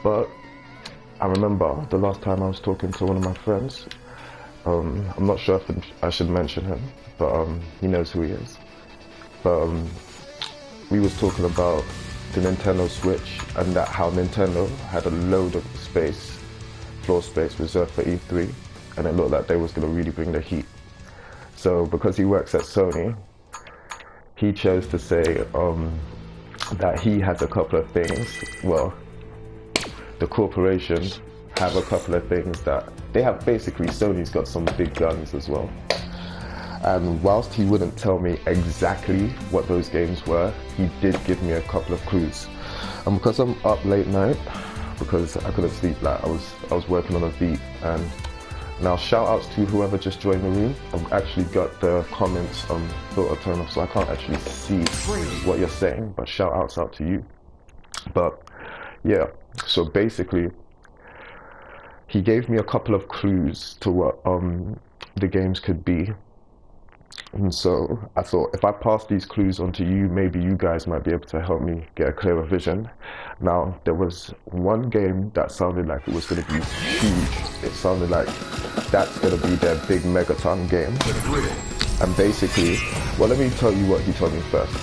But I remember the last time I was talking to one of my friends. I'm not sure if I should mention him, but he knows who he is. But we was talking about the Nintendo Switch and that how Nintendo had a load of space, floor space reserved for E3, and it looked like they was going to really bring the heat. So because he works at Sony, he chose to say that he has a couple of things, well, the corporation have a couple of things that they have. Basically, Sony's got some big guns as well. And whilst he wouldn't tell me exactly what those games were, he did give me a couple of clues. And because I'm up late night, because I couldn't sleep, like I was working on a beat. And now shout outs to whoever just joined the room. I've actually got the comments filter turned off, so I can't actually see what you're saying, but shout outs out to you. But yeah, so basically he gave me a couple of clues to what the games could be. And so I thought, if I pass these clues on to you, maybe you guys might be able to help me get a clearer vision. Now, there was one game that sounded like it was going to be huge. It sounded like that's going to be their big megaton game. And basically, well, let me tell you what he told me first.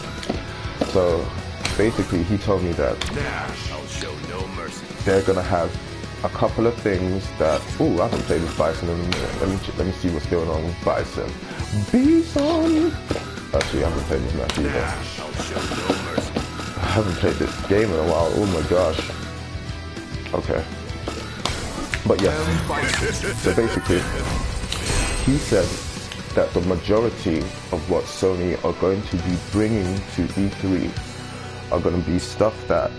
So basically, he told me that they're going to have a couple of things that, oh, I haven't played with Bison in a minute. Let me see what's going on with Bison. Bison! Actually, I haven't played with that either. I haven't played this game in a while. Oh my gosh. Okay. But yes. So basically, he said that the majority of what Sony are going to be bringing to E3 are going to be stuff that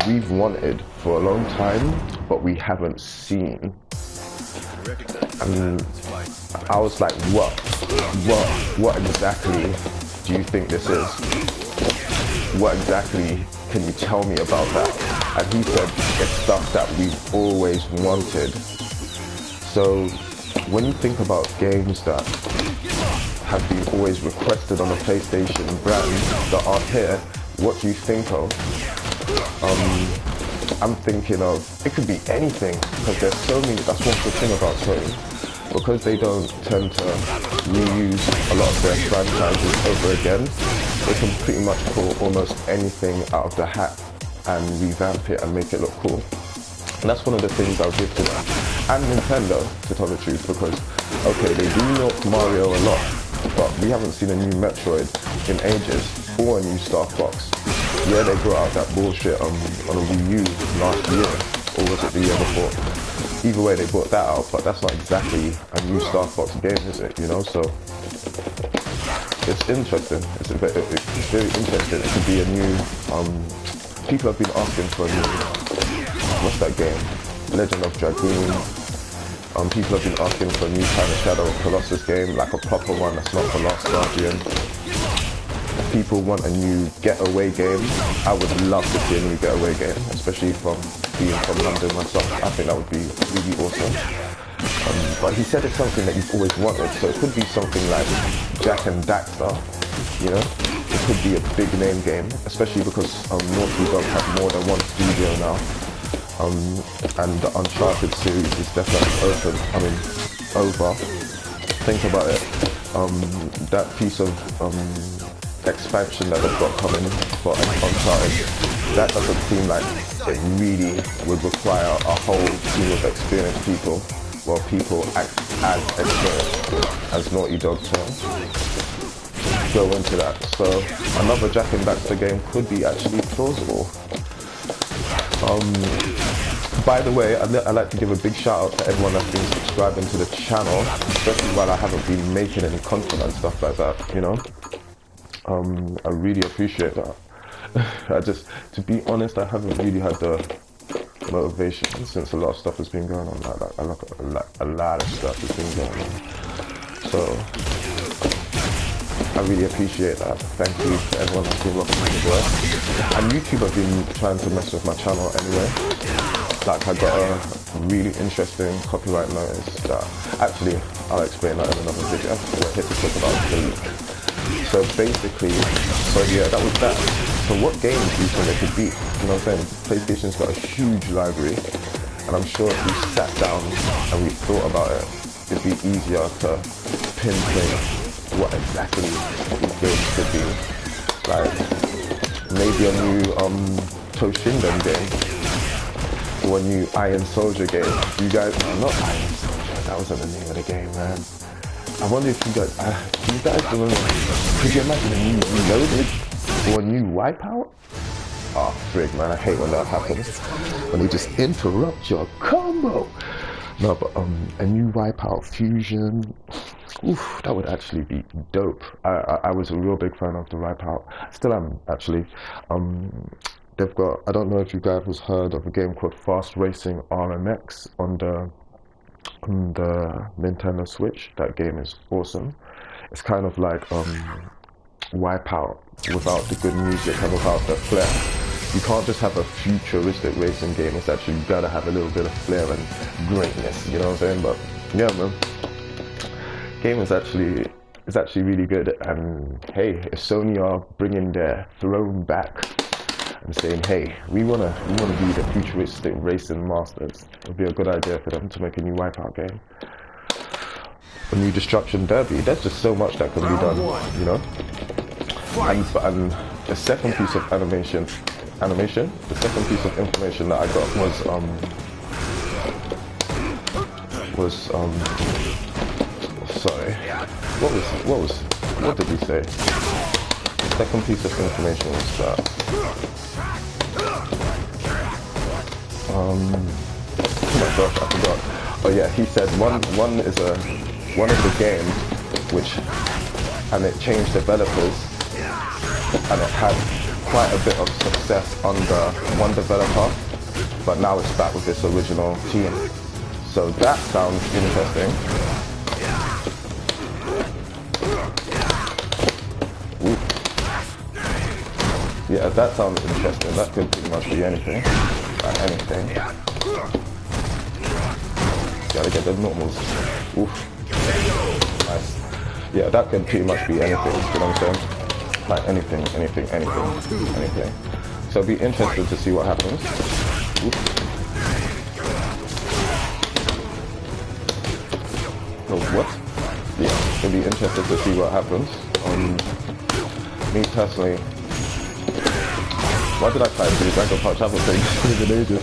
we've wanted for a long time, but we haven't seen. And I was like, what exactly do you think this is? What exactly can you tell me about that? And he said, it's stuff that we've always wanted. So when you think about games that have been always requested on a PlayStation brand that aren't here, what do you think of? I'm thinking of, it could be anything, because there's so many. That's one good thing about Sony, because they don't tend to reuse a lot of their franchises over again. They can pretty much pull almost anything out of the hat and revamp it and make it look cool. And that's one of the things I'll give to them. And Nintendo, to tell the truth, because, okay, they do milk Mario a lot, but we haven't seen a new Metroid in ages, or a new Star Fox. Yeah, they brought out that bullshit on a Wii U last year, or was it the year before? Either way, they brought that out, but that's not exactly a new Star Fox game, is it? You know, so it's interesting. It's very interesting. It could be a new. People have been asking for a new. What's that game? Legend of Dragoon. People have been asking for a new kind of Shadow of Colossus game, like a proper one that's not the Last Guardian. People want a new getaway game. I would love to see a new getaway game, especially from being from London myself. I think that would be really awesome. But he said it's something that he's always wanted, so it could be something like Jack and Daxter, you know? It could be a big name game, especially because Naughty Dog have more than one studio now. And the Uncharted series is definitely over. Think about it. That piece of expansion that they've got coming for Uncharted, that doesn't seem like it really would require a whole team of experienced people, well, people as experienced as Naughty Dog to go into that. So another Jack and Daxter game could be actually plausible. By the way, I'd like to give a big shout out to everyone that's been subscribing to the channel, especially while I haven't been making any content and stuff like that, you know. I really appreciate that. To be honest, I haven't really had the motivation since a lot of stuff has been going on. Like a lot of stuff has been going on. So I really appreciate that. Thank you to everyone that's been rocking with the work. And YouTube have been trying to mess with my channel anyway. Like, I got a really interesting copyright notice that, actually, I'll explain that in another video. We're here to talk about the leak. So basically, yeah, that was that. So what games do you think they could beat? You know what I'm saying? PlayStation's got a huge library, and I'm sure if we sat down and we thought about it, it'd be easier to pinpoint what exactly these games could be. Like maybe a new S.H.I.N.O game, or a new Iron Soldier game. You guys, not Iron Soldier, that wasn't the name of the game, man. I wonder if you guys, do you guys remember, could you imagine a new Reloaded or a new Wipeout? Oh frig, man, I hate when that happens. When they just interrupt your combo. No, but a new Wipeout Fusion, oof, that would actually be dope. I was a real big fan of the Wipeout. Still am, actually. They've got, I don't know if you guys have heard of a game called Fast Racing RMX on the Nintendo Switch. That game is awesome. It's kind of like Wipeout without the good music and without the flair. You can't just have a futuristic racing game. It's actually, you gotta have a little bit of flair and greatness, you know what I'm saying? But yeah, man, game is actually really good. And hey, if Sony are bringing their throne back and saying, hey, we wanna be the futuristic racing masters, it'd be a good idea for them to make a new Wipeout game, a new Destruction Derby. There's just so much that can be done, you know. And the second piece of the second piece of information that I got sorry, what did he say? The second piece of information was that oh my gosh, I forgot. Oh yeah, he said one is a game which, and it changed developers, and it had quite a bit of success under one developer, but now it's back with this original team. So that sounds interesting. Ooh. Yeah, that sounds interesting. That could pretty much be anything. Anything. Gotta get the normals. Oof. Nice. Yeah, that could pretty much be anything. You know what I'm saying? Like anything. So I'll be interested to see what happens. Oof. Oh, what? Yeah, I'll be interested to see what happens. Me personally, why did I try to do Dragon Punch? I haven't played this in ages.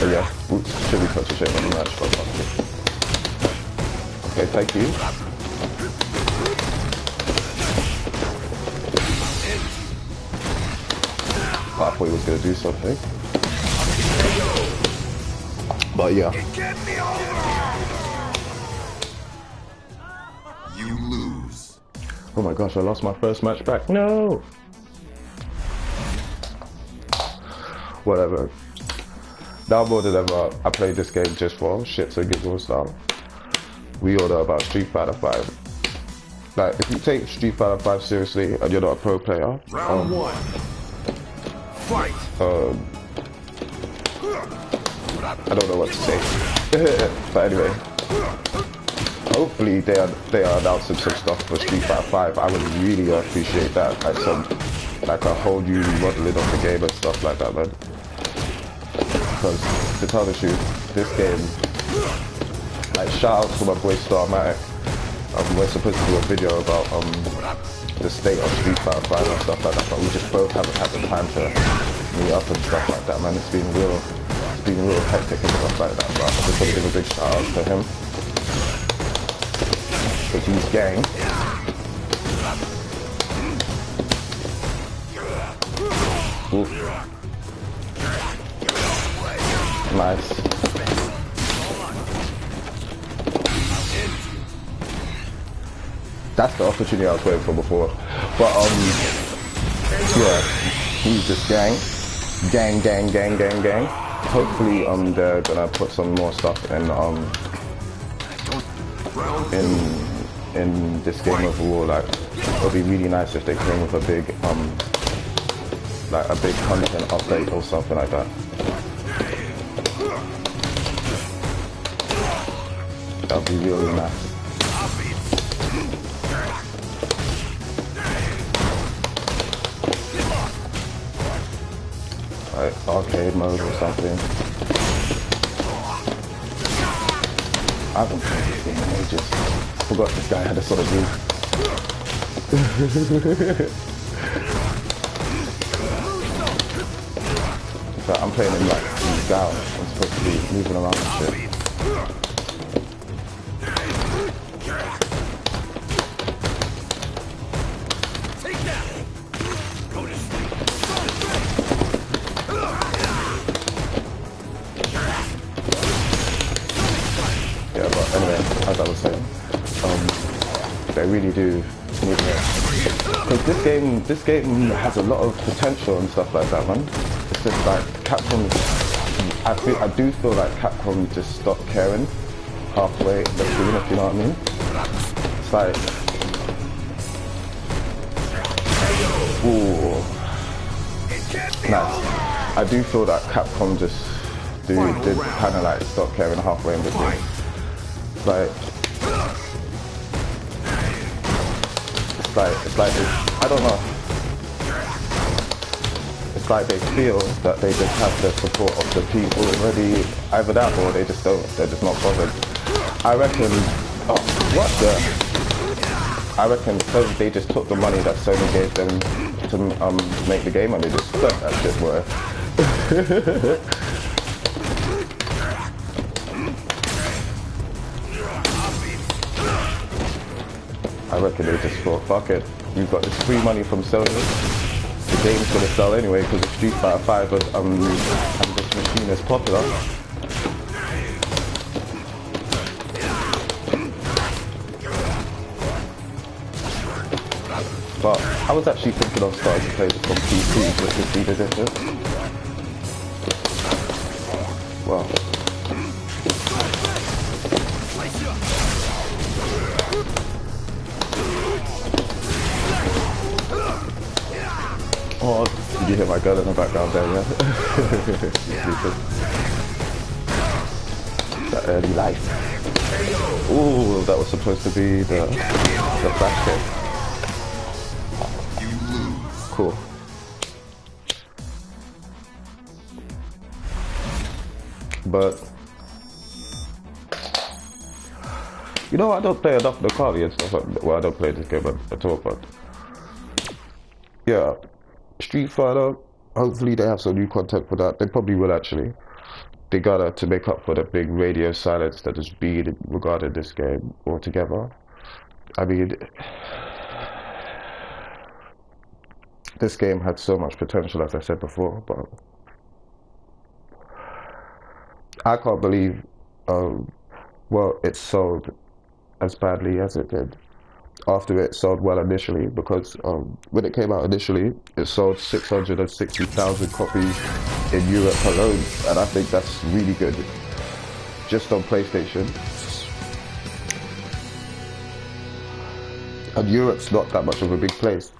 Oh yeah, oops, should be concentrating on the match, but okay, thank you. I thought he was going to do something. But yeah. You lose. Oh my gosh, I lost my first match back. No! Whatever. Now more than ever, I played this game just for shits and giggles now. We all know about Street Fighter 5. Like, if you take Street Fighter 5 seriously and you're not a pro player, Round one. Fight. I don't know what to say. But anyway, hopefully they are announcing some stuff for Street Fighter 5. I would really appreciate that. Like a whole new remodeling of the game and stuff like that, man. Because to tell the truth, this game, like, shout out to my boy Starmatic. We're supposed to do a video about the state of Street Fighter 5 and stuff like that, but we just both haven't had the time to meet up and stuff like that, man. It's been real hectic and stuff like that, but I just want to give a big shout out to him, because he's gang. Oof. Nice. That's the opportunity I was waiting for before. But yeah, he's just gang. Hopefully they're gonna put some more stuff in this game overall. Like, it'll be really nice if they came with a big like a big content update or something like that. That'd be really nice. Like arcade mode or something. I haven't played this game in ages. Forgot this guy had a sort of move. So I'm playing him like in Gal. I'm supposed to be moving around and shit. Yeah, but anyway, as I was saying, they really do need it. Because this game has a lot of potential and stuff like that, man. It's just like Capcom. I do feel like Capcom just stopped caring halfway between, if you know what I mean. It's like, ooh, nice. I do feel that Capcom just did kind of like stop caring halfway in between. Like, I don't know. It's like they feel that they just have the support of the people already. Either that or they just don't. They're just not bothered. I reckon. Oh, what the? I reckon because they just took the money that Sony gave them to make the game and they just spent that shit for it. I reckon they just thought, fuck it, we've got this free money from Sony, the game's gonna sell anyway because it's Street Fighter 5 and this machine is popular. But I was actually thinking of starting to play this on PC just to see the difference. Wow. Oh, did you hear my girl in the background there, yeah? That early life. Ooh, that was supposed to be the flash kick. Cool. But you know, I don't play enough of the quality and stuff. Well, I don't play this game at all, but yeah. Street Fighter, hopefully they have some new content for that. They probably will actually. They gotta to make up for the big radio silence that has been regarding this game altogether. I mean, this game had so much potential, as I said before, but I can't believe, well, it sold as badly as it did. After it sold well initially, because when it came out initially, it sold 660,000 copies in Europe alone, and I think that's really good, just on PlayStation. And Europe's not that much of a big place.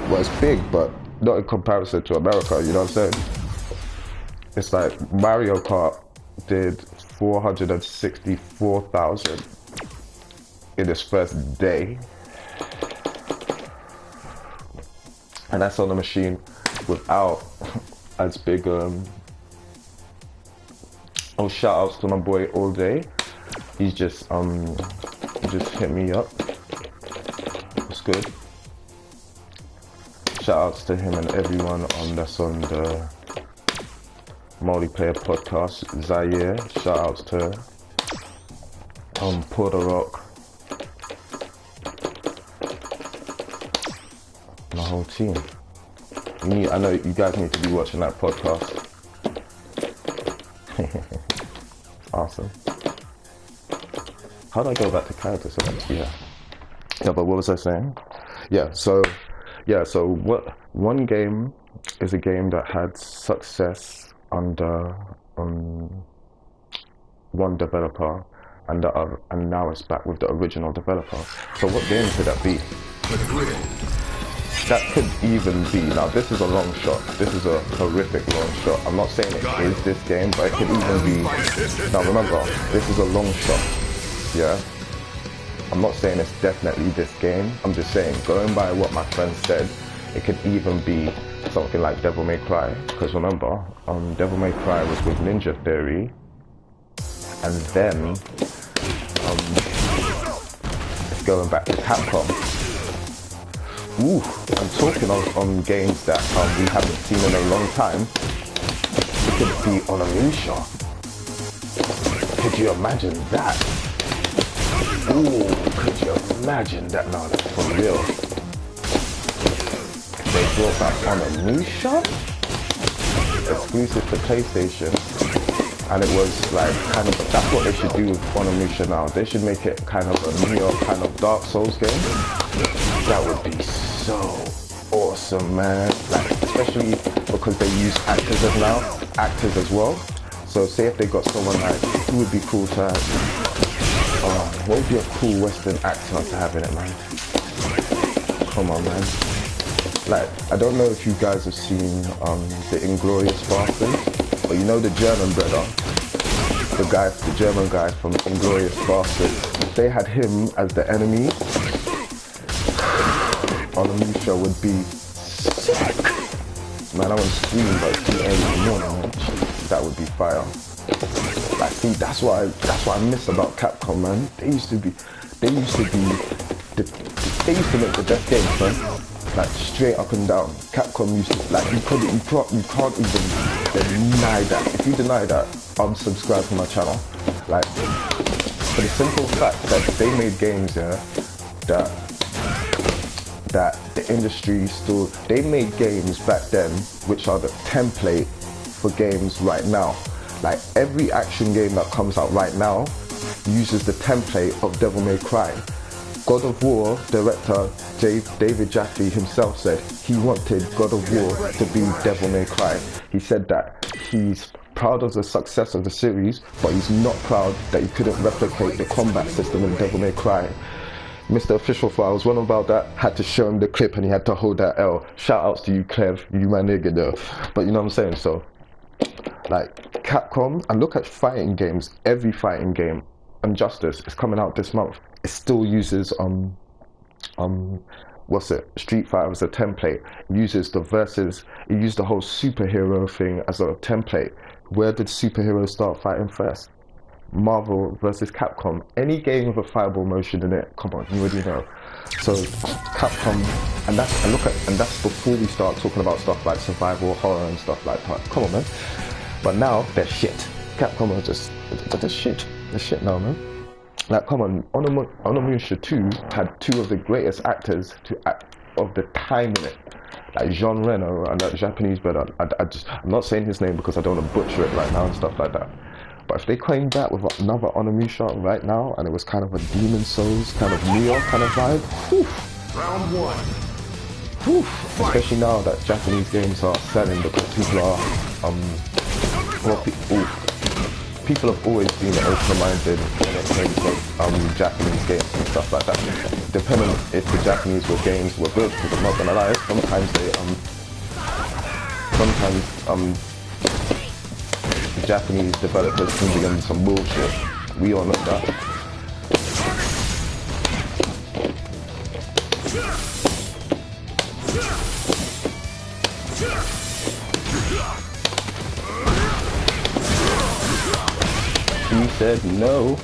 Well, it's big, but not in comparison to America, you know what I'm saying? It's like Mario Kart did 464,000 in its first day, and that's on a machine without as big oh, shout outs to my boy All Day. He's just hit me up. It's good. Shout outs to him and everyone that's on the multiplayer podcast. Zaire, shout outs to Puerto Rock. My whole team. I know you guys need to be watching that podcast. Awesome. How do I go back to characters? Yeah, but what was I saying? So what one game is a game that had success under one developer and now it's back with the original developer. So what game could that be? That could even be, now this is a long shot, this is a horrific long shot. I'm not saying it is this game, but it could even be, now remember, this is a long shot. yeah. I'm not saying it's definitely this game. I'm just saying, going by what my friend said, it could even be something like Devil May Cry. Because remember, Devil May Cry was with Ninja Theory, and then it's going back to Capcom. Ooh, I'm talking on games that we haven't seen in a long time. It could be Onimusha. Could you imagine that? Ooh, could you imagine that? No, that's for real. They brought back Onimusha, exclusive to PlayStation, and it was like kind of, that's what they should do with Onimusha now. They should make it kind of a Neo kind of Dark Souls game. That would be so awesome, man. Like, especially because they use actors as well. So say if they got someone like, who would be cool to have? What would be a cool Western actor to have in it, man? Come on, man. Like, I don't know if you guys have seen the Inglorious Bastards, but you know the German brother, the German guy from Inglorious Bastards. If they had him as the enemy, Onimusha would be sick. Man, I want to scream, but it's too early in the morning, man. That would be fire. Like, see, that's what I miss about Capcom, man. They used to make the best games, man. Like, straight up and down. Capcom used to, like, you can't even deny that. If you deny that, unsubscribe to my channel. Like, for the simple fact that they made games, yeah, that the industry still, they made games back then which are the template for games right now. Like, every action game that comes out right now uses the template of Devil May Cry. God of War director David Jaffe himself said he wanted God of War to be Devil May Cry. He said that he's proud of the success of the series, but he's not proud that he couldn't replicate the combat system in Devil May Cry. Mr. Official Files, one about that, had to show him the clip and he had to hold that L. Shout outs to you, Clev, you my nigga though. But you know what I'm saying? So, like, Capcom, and look at fighting games, every fighting game, Injustice is coming out this month. It still uses Street Fighter as a template. It uses the versus, it used the whole superhero thing as a template. Where did superheroes start fighting first? Marvel versus Capcom. Any game with a fireball motion in it, come on, you already know. So Capcom, and that's before we start talking about stuff like survival horror and stuff like that. Come on, man. But now they're shit. Capcom are just they're shit. They're shit now, man. Like, come on, Onimusha 2 had two of the greatest actors of the time in it. Like Jean Reno and that Japanese brother. I'm not saying his name because I don't want to butcher it right now and stuff like that. But if they came back with another Onimusha right now, and it was kind of a Demon Souls, kind of Neo kind of vibe, whew. Round one. Whew. Especially now that Japanese games are selling, because people are, people have always been open-minded when it came to Japanese games and stuff like that. Depending if the Japanese games were good, because I'm not gonna lie, sometimes the Japanese developers can be on some bullshit. We all know that. He said no.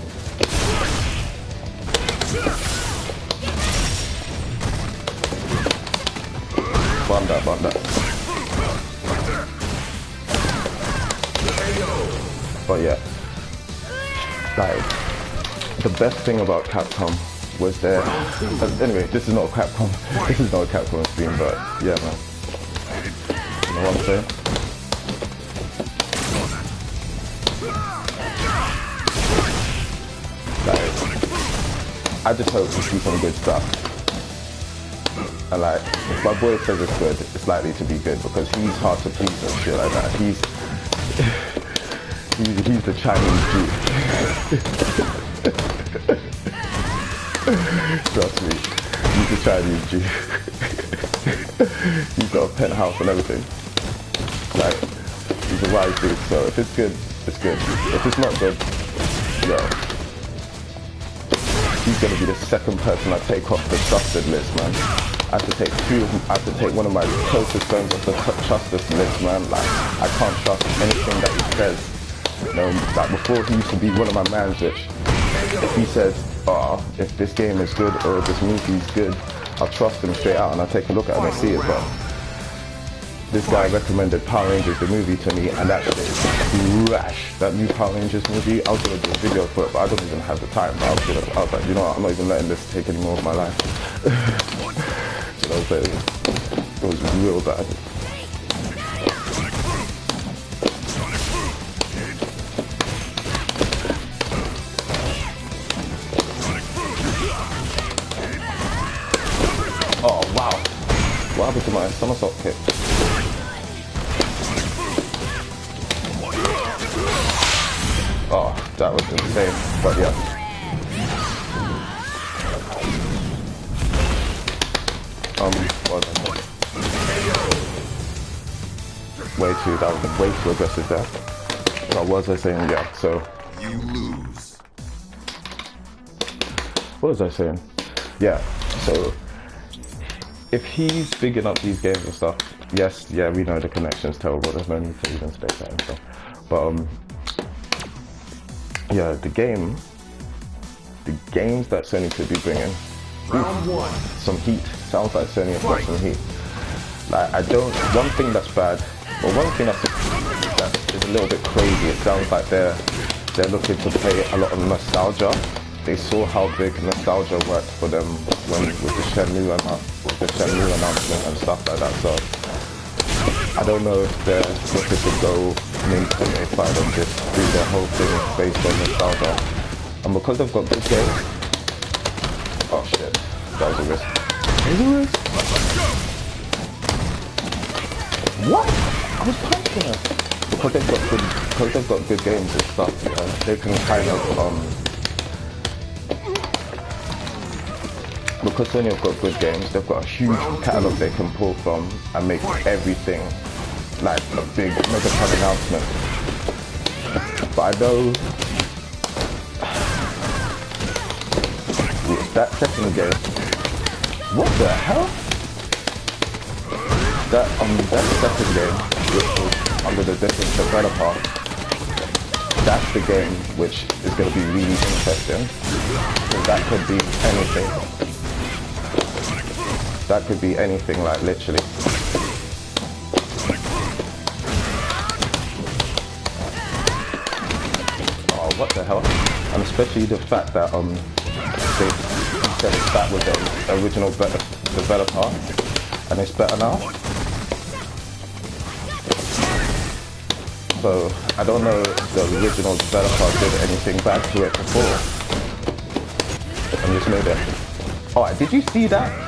Bomb that. But yeah, like, the best thing about Capcom was their, anyway, this is not a Capcom stream, but yeah, man, you know what I'm saying? Like, I just hope we see some good stuff, and like, if my boy says it's good, it's likely to be good, because he's hard to please and shit like that. He's the Chinese Jew. Trust me, he's the Chinese Jew. He's got a penthouse and everything. Like, he's a wise dude, so if it's good, it's good. If it's not good, yo, he's gonna be the second person I take off the trusted list, man. I have to take I have to take one of my closest friends off the trusted list, man. Like, I can't trust anything that he says. You know, like before he used to be one of my mans, which if he says, oh, if this game is good or if this movie is good, I'll trust him straight out and I'll take a look at it and see it. But this guy recommended Power Rangers the movie to me, and that shit is trash. That new Power Rangers movie, I was gonna do a video for it, but I don't even have the time. I was like, you know what, I'm not even letting this take any more of my life. You know, but it was real bad. Oh wow, what happened to my somersault kick? Oh, that was insane, but yeah. What was that was way too aggressive there. What was I saying? Yeah, so. You lose. What was I saying? Yeah, so if he's bigging up these games and stuff, yes, yeah, we know the connection's terrible, there's no need to even state that and stuff. But yeah, the games that Sony could be bringing, Round one. some heat. Sounds like Sony has got some heat. Like, one thing that's bad, or one thing that is a little bit crazy, it sounds like they're looking to play a lot of nostalgia. They saw how big nostalgia worked for them with the S.H.I.N.O announcement and stuff like that. So I don't know if they're looking to go Nintendo side and just do their whole thing based on nostalgia. And because they've got good games, oh shit, that was a risk. What? I was punching her. Because they've got good games and stuff, yeah, they can kind of because Sony have got good games, they've got a huge catalog they can pull from and make everything like a big mega announcement. But I know that second game, what the hell? That second game, which was under the different developer, that's the game which is going to be really interesting. So that could be anything. That could be anything, like literally. Oh, what the hell? And especially the fact that they said it's back with the original developer, and it's better now. So I don't know if the original developer did anything bad to it before and just made it. Oh, did you see that?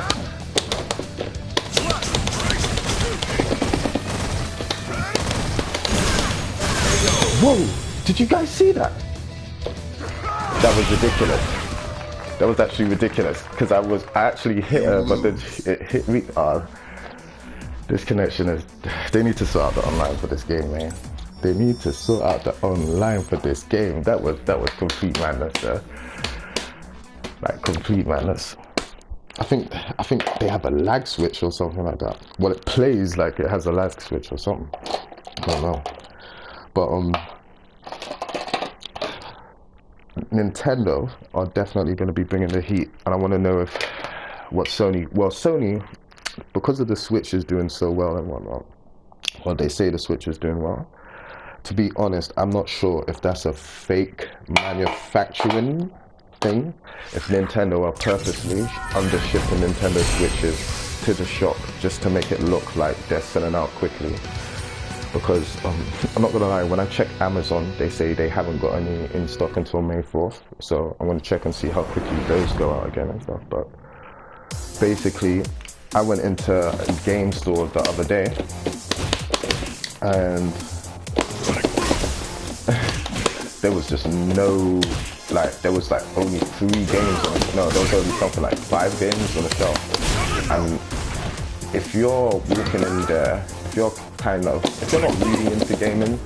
Whoa! Did you guys see that? That was ridiculous. That was actually ridiculous because I actually hit her, but then it hit me. This connection is. They need to sort out the online for this game, man. They need to sort out the online for this game. That was complete madness there. Like complete madness. I think they have a lag switch or something like that. Well, it plays like it has a lag switch or something. I don't know. But Nintendo are definitely going to be bringing the heat, and I want to know if Sony, because of the Switch is doing so well and whatnot. Well, they say the Switch is doing well. To be honest, I'm not sure if that's a fake manufacturing thing. If Nintendo are purposely undershipping Nintendo Switches to the shop just to make it look like they're selling out quickly. Because I'm not gonna lie, when I check Amazon, they say they haven't got any in stock until May 4th. So I'm gonna check and see how quickly those go out again and stuff. But basically, I went into a game store the other day, and there was just no, there was only 3 games on it. No, there was only something like 5 games on the shelf. And if you're walking in there, if you're not really into gaming,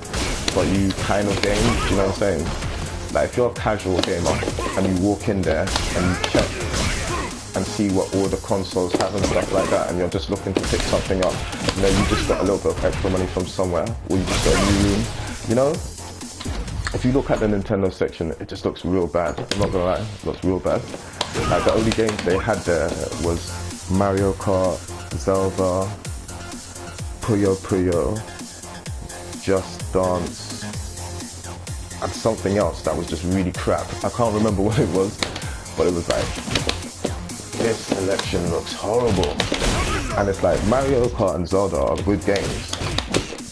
but you kind of game, you know what I'm saying? Like if you're a casual gamer, and you walk in there and you check and see what all the consoles have and stuff like that, and you're just looking to pick something up, and then you just got a little bit of extra money from somewhere, or you just got a new room, you know? If you look at the Nintendo section, it just looks real bad. I'm not gonna lie, it looks real bad. Like, the only games they had there was Mario Kart, Zelda, Puyo Puyo, Just Dance, and something else that was just really crap. I can't remember what it was, but it was like, this selection looks horrible. And it's like, Mario Kart and Zelda are good games,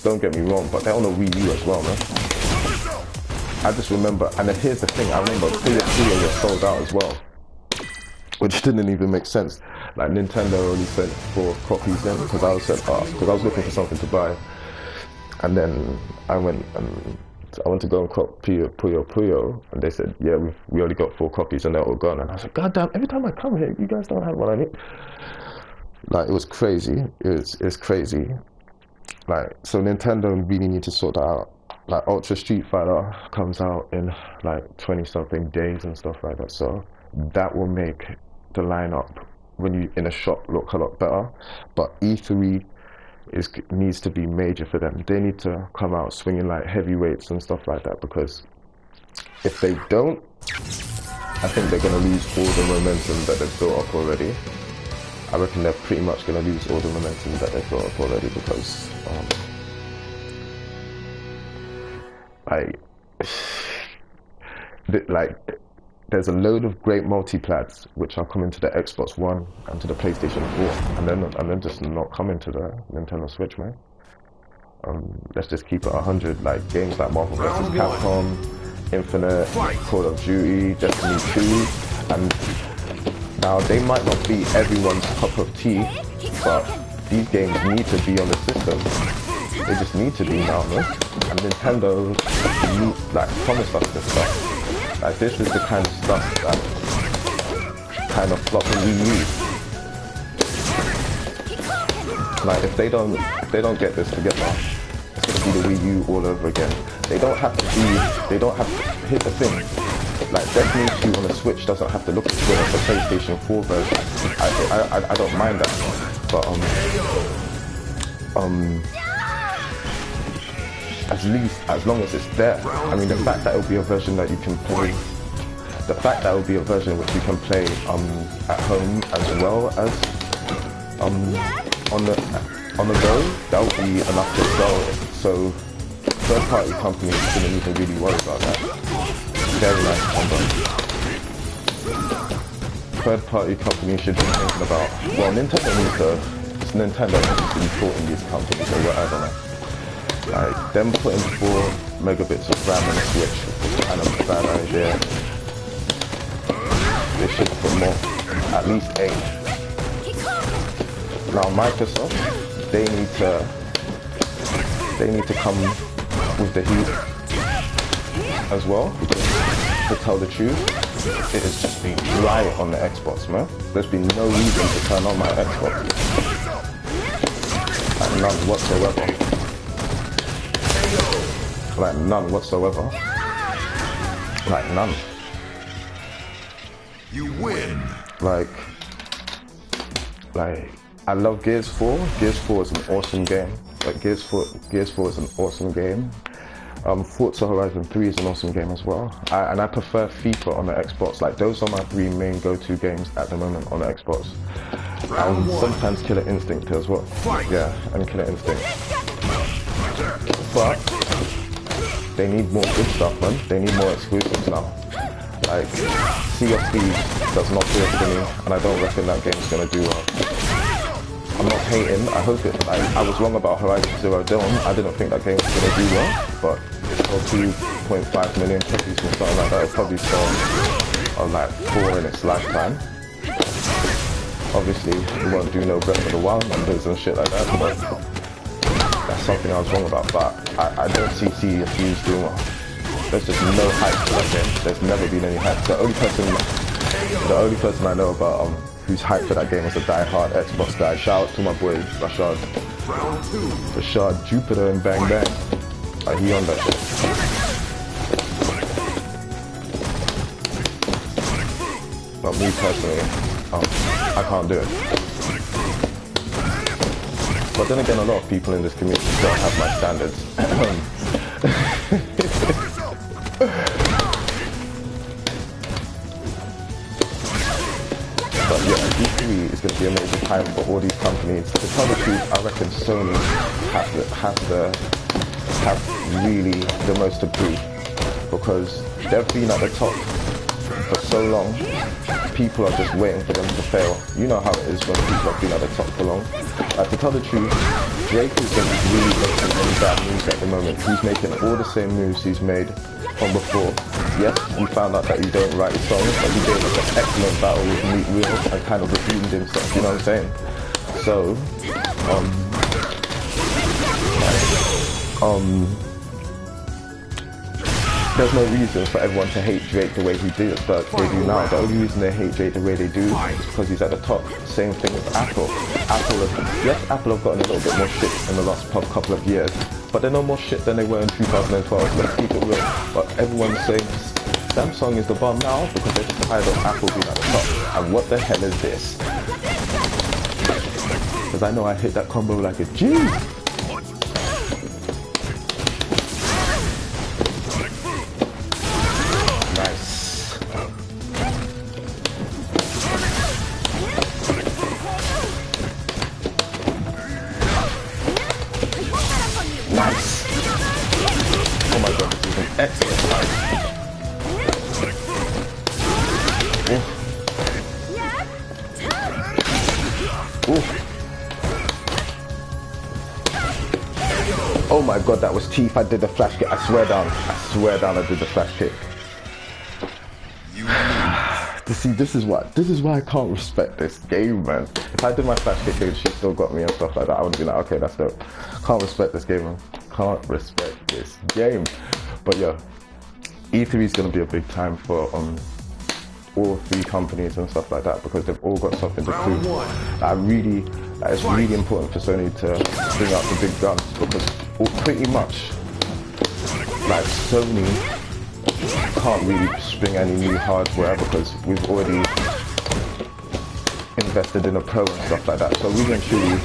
don't get me wrong, but they're on the Wii U as well, man. I just remember, and then here's the thing, I remember PS4 was sold out as well, which didn't even make sense. Like, Nintendo only sent 4 copies in, because I was looking for something to buy, and then I went to go and cop Puyo Puyo, and they said, yeah, we only got 4 copies and they're all gone. And I was like, God damn, every time I come here, you guys don't have what I need. Like, it was crazy. It's crazy. Like, so Nintendo really need to sort that out. Like, Ultra Street Fighter comes out in like 20-something days and stuff like that. So that will make the lineup when you in a shop look a lot better. But E3 needs to be major for them. They need to come out swinging like heavyweights and stuff like that, because if they don't, I think they're going to lose all the momentum that they've built up already. I reckon they're pretty much going to lose all the momentum that they've built up already, because there's a load of great multiplats which are coming to the Xbox One and to the PlayStation 4, and then just not coming to the Nintendo Switch, man. Let's just keep it 100. Like, games like Marvel vs. Capcom, Infinite, Call of Duty, Destiny 2, and now they might not be everyone's cup of tea, but these games need to be on the system. They just need to be now, man. And Nintendo, like, promised us this stuff. Like, this is the kind of stuff that kind of flop in Wii U. Like, if they don't get this together, it's gonna be the Wii U all over again. Here's the thing, like, Destiny 2 on the Switch doesn't have to look as good as the PlayStation 4 version. I don't mind that, but as long as it's there. I mean, the fact that it'll be a version that you can play, the fact that it'll be a version which you can play at home as well as on the go, that'll be enough to sell it. So third-party companies shouldn't even really worry about that. Very nice combo. Third-party companies should be thinking about, well, Nintendo needs to, it's Nintendo that needs to be thought in these companies or whatever, man. Like, them putting 4 megabits of RAM on the Switch is kind of a bad idea. They should put more, at least 8. Now Microsoft, they need to come with the heat as well, because to tell the truth, it has just been dry on the Xbox, man. There's been no reason to turn on my Xbox. Like, none whatsoever. Like, none whatsoever. Like, none. You win. Like, I love Gears 4. Gears 4 is an awesome game. Like, Gears 4 is an awesome game. Forza Horizon 3 is an awesome game as well. And I prefer FIFA on the Xbox. Like, those are my 3 main go-to games at the moment on the Xbox. And sometimes Killer Instinct as well. Yeah, and Killer Instinct. But they need more good stuff, man. They need more exclusives now. Like, Sea of Thieves does not feel to me, and I don't reckon that game's gonna do well. I'm not hating, I hope it, I was wrong about Horizon Zero Dawn. I didn't think that game was gonna do well, but it's sold 2.5 million copies or something like that. It probably sold on like 4 in its lifetime. Obviously, it won't do no Breath of the Wild numbers and shit like that, but that's something I was wrong about. But I don't see Sea of Thieves doing well. There's just no hype for that game. There's never been any hype. The only person I know about who's hyped for that game is a die-hard Xbox guy. Shout out to my boy Rashad Jupiter and Bang Bang. He on that shit. But me personally, I can't do it. But then again, a lot of people in this community don't have my standards. But yeah, E3 is going to be a major time for all these companies. To tell the truth, I reckon Sony have really the most to prove, because they've been at the top for so long. People are just waiting for them to fail. You know how it is when people have been at the top for long. To tell the truth, Drake isn't really making any bad moves at the moment. He's making all the same moves he's made from before. Yes, we found out that he don't write songs, but he gave us an excellent battle with Meat Wheel and kind of redeemed himself, you know what I'm saying? So, there's no reason for everyone to hate Drake the way he did, but they do now. The only reason they hate Drake the way they do is because he's at the top. Same thing with Apple. Yes, Apple have gotten a little bit more shit in the last couple of years, but they're no more shit than they were in 2012. Let's keep it real. But everyone's saying Samsung is the bomb now because they're just tired of Apple being at the top. And what the hell is this? Because I know I hit that combo like a G. Nice. Oh my god, this is an excellent fight. Oh my god, that was teeth. I did the flash kick. I swear down I did the flash kick. See, this is why I can't respect this game, man. If I did my flash kick and she still got me and stuff like that, I would be like, okay, that's dope. Can't respect this game, man. Can't respect this game. But yeah, E3 is gonna be a big time for all three companies and stuff like that, because they've all got something to prove. It's really important for Sony to bring out the big guns, because pretty much like Sony can't really spring any new hardware because we've already invested in a Pro and stuff like that. So really and truly,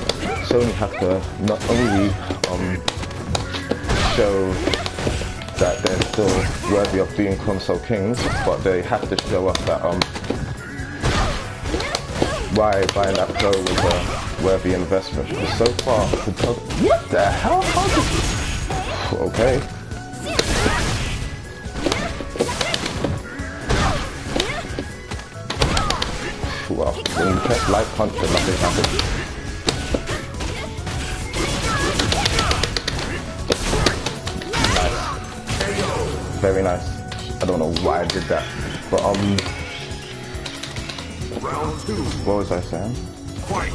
Sony have to not only show that they're still worthy of being console kings, but they have to show us that why buying that Pro was a worthy investment. Because so far, what the hell? Okay. Well, when you press light punch and nothing happens. Nice. Very nice. I don't know why I did that. But Round two. what was I saying? Fight.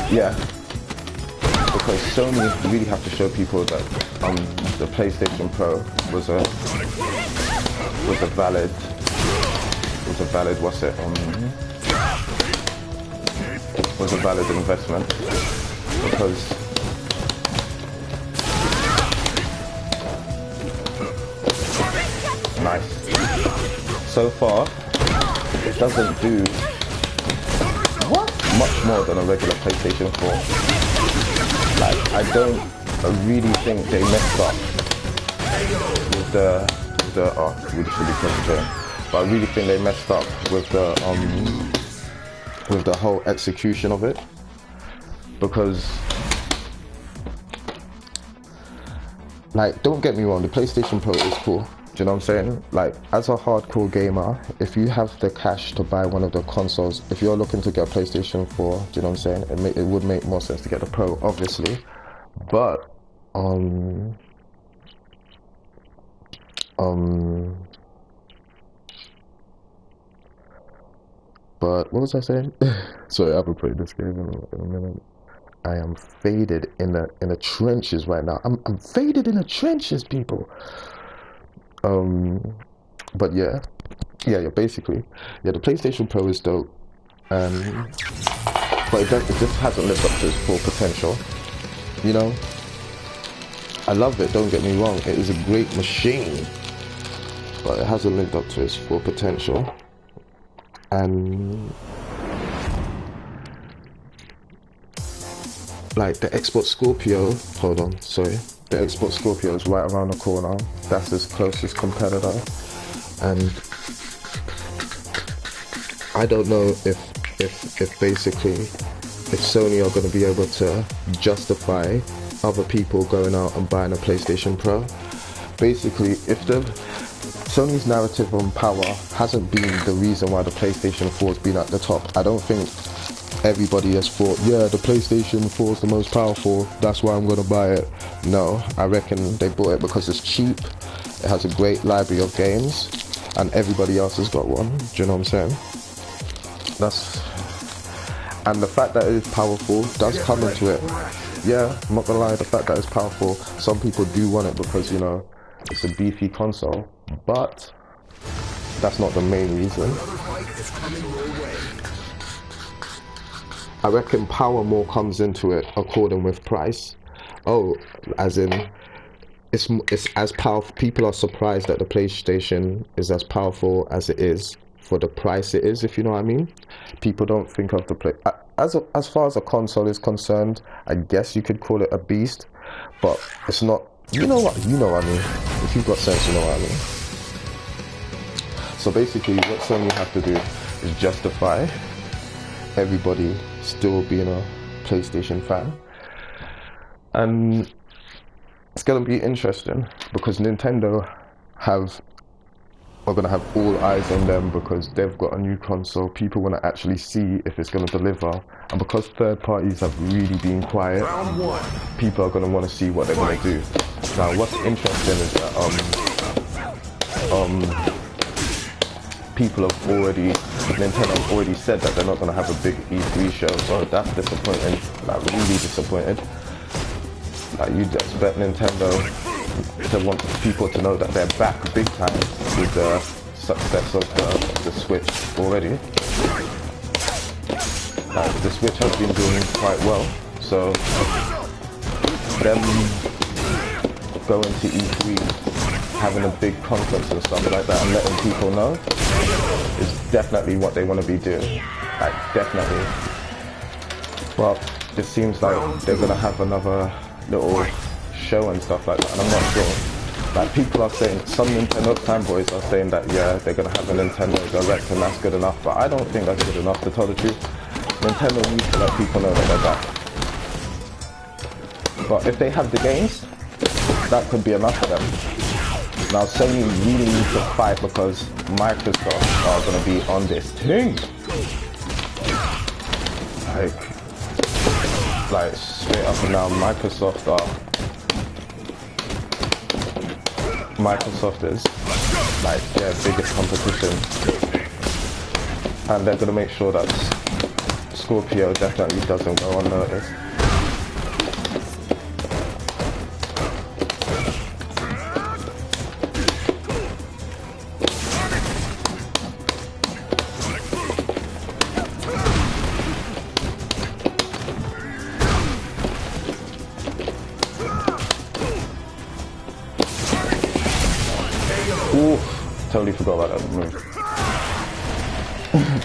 Yeah. Because Sony really have to show people that the PlayStation Pro was a valid investment, because nice. So far, it doesn't do much more than a regular PlayStation 4. Like, I really think they messed up with the really concentrating. But I really think they messed up with the whole execution of it, because, like, don't get me wrong, the PlayStation Pro is cool. Do you know what I'm saying? Like, as a hardcore gamer, if you have the cash to buy one of the consoles, if you're looking to get a PlayStation 4, do you know what I'm saying? It would make more sense to get the Pro, obviously. But but what was I saying? Sorry, I haven't played this game in a minute. I am faded in the trenches right now. I'm faded in the trenches, people. But yeah, basically, yeah, the PlayStation Pro is dope. But it just hasn't lived up to its full potential. You know, I love it. Don't get me wrong. It is a great machine, but it hasn't lived up to its full potential. and like the Xbox Scorpio, hold on, sorry, the Xbox Scorpio is right around the corner. That's its closest competitor, and I don't know if basically if Sony are going to be able to justify other people going out and buying a PlayStation Pro. Basically, if the Sony's narrative on power hasn't been the reason why the PlayStation 4 has been at the top, I don't think everybody has thought, yeah, the PlayStation 4 is the most powerful, that's why I'm going to buy it. No, I reckon they bought it because it's cheap, it has a great library of games, and everybody else has got one. Do you know what I'm saying? And the fact that it is powerful does come into it. Yeah, I'm not gonna lie, the fact that it's powerful, some people do want it because, you know, it's a beefy console, but that's not the main reason. I reckon power more comes into it according with price. Oh, as in, it's as powerful. People are surprised that the PlayStation is as powerful as it is for the price it is, if you know what I mean. People don't think of the play as far as a console is concerned. I guess you could call it a beast, but it's not. You know what I mean. If you've got sense, you know what I mean. So basically, what Sony have to do is justify everybody still being a PlayStation fan, and it's gonna be interesting because Nintendo are gonna have all eyes on them because they've got a new console. People want to actually see if it's gonna deliver, and because third parties have really been quiet, people are gonna want to see what they're gonna do. Now, what's interesting is that Nintendo have already said that they're not gonna have a big E3 show, so that's disappointing. Like, really disappointed. Like, you'd expect Nintendo to want people to know that they're back big time with the success of the Switch already. Like, the Switch has been doing quite well, so them going to E3, having a big conference and stuff like that and letting people know is definitely what they want to be doing. Like, definitely. But it seems like they're going to have another little show and stuff like that, and I'm not sure. Like, people are saying, some Nintendo fanboys are saying that, yeah, they're gonna have a Nintendo Direct and that's good enough, but I don't think that's good enough, to tell the truth. Nintendo needs to let people know that they're back. But if they have the games, that could be enough for them. Now, Sony really needs to fight because Microsoft are gonna be on this thing. Like straight up and down, Microsoft is like their biggest competition, and they're gonna make sure that Scorpio definitely doesn't go unnoticed. Ooh, totally forgot about that move.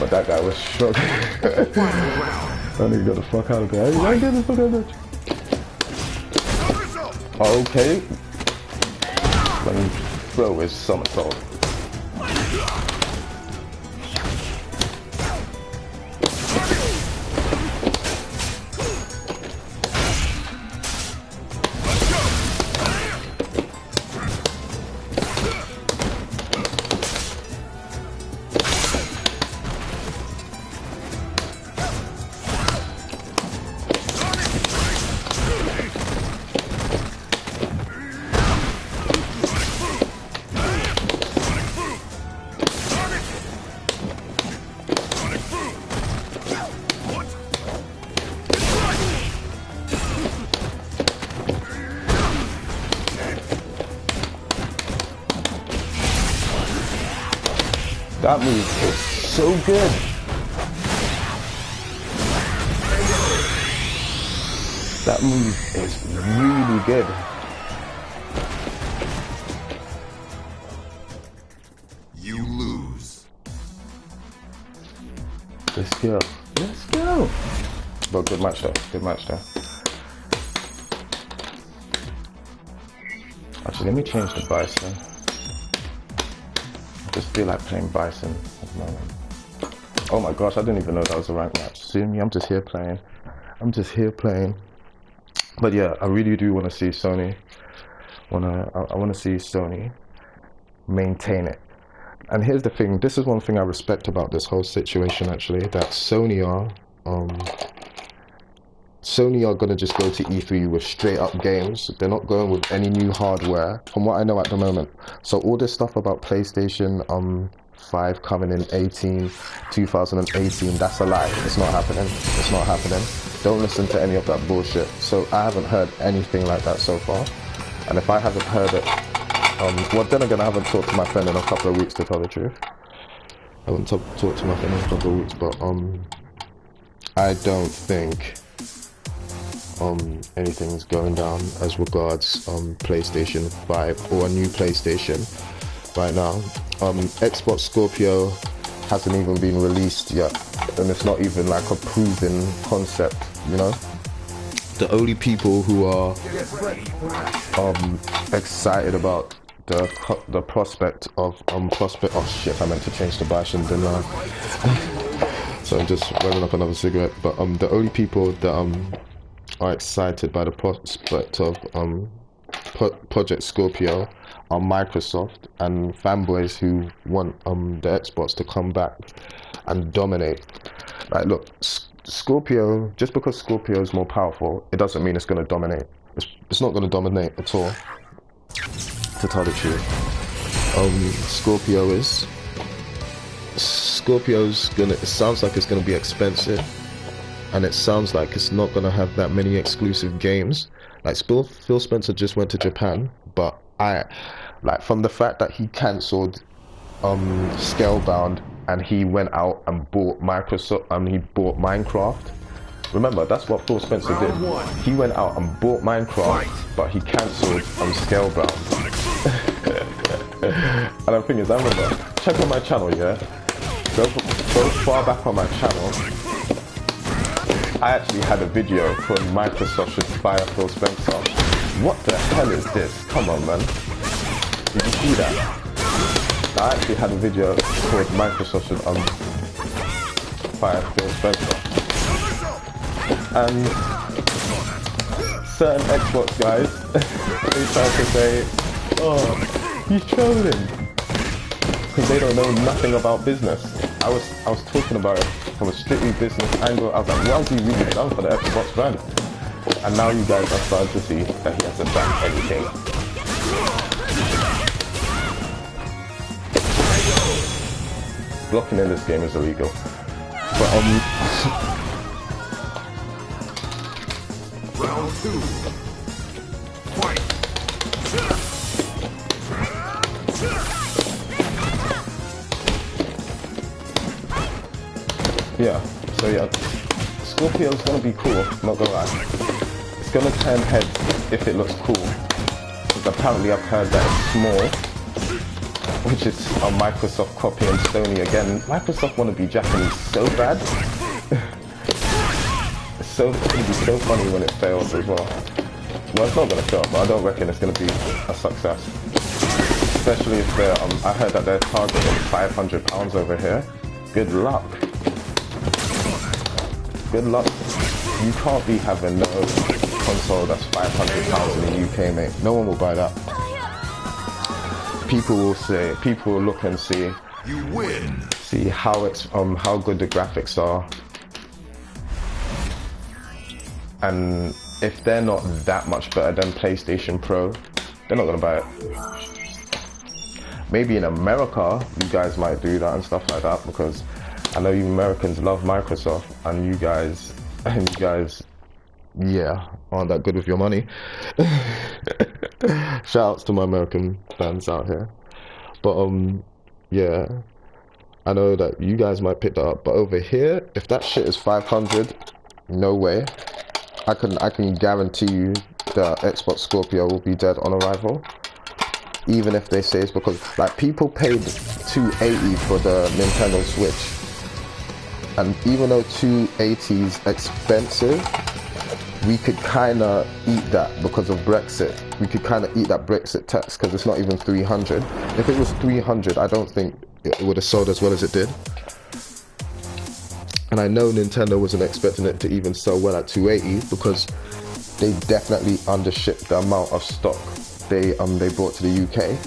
But that guy was struggling. I need to get the fuck out of there. I get the fuck out of there. Okay. Let me throw his somersault. That move is so good. That move is really good. You lose. go. Let's go. But good match though. Good match though. Actually, let me change the Bison. I just feel like playing Bison at the moment. Oh my gosh, I didn't even know that was a ranked match. See me? I'm just here playing. I'm just here playing. But yeah, I really do want to see Sony. I want to see Sony maintain it. And here's the thing. This is one thing I respect about this whole situation. Actually, that Sony are gonna just go to E3 with straight up games. They're not going with any new hardware, from what I know at the moment. So all this stuff about PlayStation 5 coming in 2018, that's a lie. It's not happening. It's not happening. Don't listen to any of that bullshit. So I haven't heard anything like that so far. And if I haven't heard it, well, then again, I haven't talked to my friend in a couple of weeks, to tell the truth. I haven't talked to my friend in a couple of weeks, but I don't think anything's going down as regards PlayStation 5 or a new PlayStation right now. Xbox Scorpio hasn't even been released yet, and it's not even like a proven concept, you know. The only people who are excited about the prospect of oh shit, I meant to change the Bison, didn't I? So I'm just rolling up another cigarette. But the only people that are excited by the prospect of Project Scorpio are Microsoft and fanboys who want the Xbox to come back and dominate. Like, look, Scorpio, just because Scorpio is more powerful, it doesn't mean it's going to dominate. It's not going to dominate at all, to tell the truth. Scorpio's gonna, it sounds like it's gonna be expensive, and it sounds like it's not gonna have that many exclusive games. Like Phil Spencer just went to Japan, but like from the fact that he cancelled Scalebound and he went out and bought Microsoft and he bought Minecraft. Remember, that's what Phil Spencer did. He went out and bought Minecraft, but he cancelled Scalebound. And the thing is, I remember, check on my channel, yeah? Go far back on my channel. I actually had a video called Microsoft should fire Phil Spencer. What the hell is this? Come on, man. Did you see that? I actually had a video called Microsoft should fire Phil Spencer. And certain Xbox guys, they try to say, oh, he's trolling, because they don't know nothing about business. I was talking about it from a strictly business angle. I was like, what has he really done for the Xbox brand? And now you guys are starting to see that he hasn't done anything. Blocking in this game is illegal. But Round 2. Fight. yeah, so yeah, Scorpio's gonna be cool, not gonna lie. It's gonna turn heads if it looks cool, because apparently I've heard that it's small, which is a Microsoft copying Sony again. Microsoft want to be Japanese so bad. It's gonna be so funny when it fails as well. Well, it's not gonna fail, but I don't reckon it's gonna be a success. Especially if they're, I heard that they're targeting £500 over here. Good luck. Good luck. You can't be having no console that's £500 in the UK, mate. No one will buy that. People will say, people will look and see. You win. See how it's how good the graphics are. And if they're not that much better than PlayStation Pro, they're not gonna buy it. Maybe in America, you guys might do that and stuff like that, because I know you Americans love Microsoft, and you guys, yeah, aren't that good with your money. Shoutouts to my American fans out here. But yeah, I know that you guys might pick that up, but over here, if that shit is 500, no way. I can guarantee you that Xbox Scorpio will be dead on arrival. Even if they say it's because, like, people paid $280 for the Nintendo Switch. And even though 280 is expensive, we could kind of eat that because of Brexit. We could kind of eat that Brexit tax because it's not even 300. If it was 300, I don't think it would have sold as well as it did. And I know Nintendo wasn't expecting it to even sell well at 280 because they definitely undershipped the amount of stock they brought to the UK.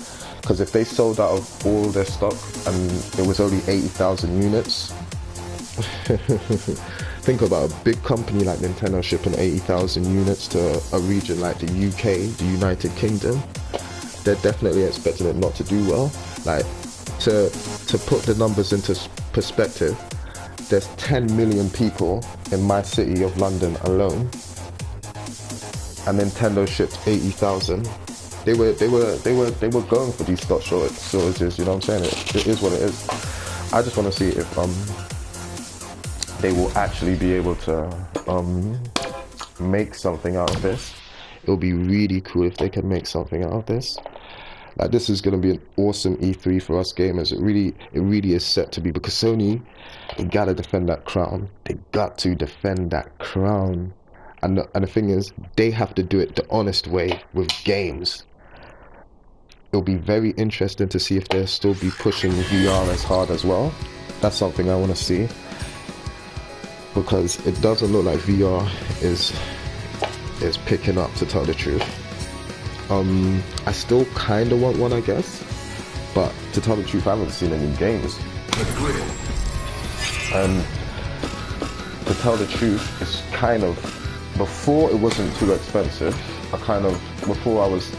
Because if they sold out of all their stock and it was only 80,000 units, think about a big company like Nintendo shipping 80,000 units to a region like the UK, the United Kingdom. They're definitely expecting it not to do well. Like, to put the numbers into perspective, there's 10 million people in my city of London alone, and Nintendo shipped 80,000. They were going for these stock shortages. You know what I'm saying? It is what it is. I just want to see if they will actually be able to make something out of this. It'll be really cool if they can make something out of this. Like, this is going to be an awesome E3 for us gamers. It really is set to be, because Sony, they gotta defend that crown. They got to defend that crown. And the thing is, they have to do it the honest way with games. It'll be very interesting to see if they'll still be pushing VR as hard as well. That's something I want to see, because it doesn't look like VR is picking up, to tell the truth. I still kind of want one, I guess, but to tell the truth, I haven't seen any games. And to tell the truth, it's kind of, before it wasn't too expensive, before I was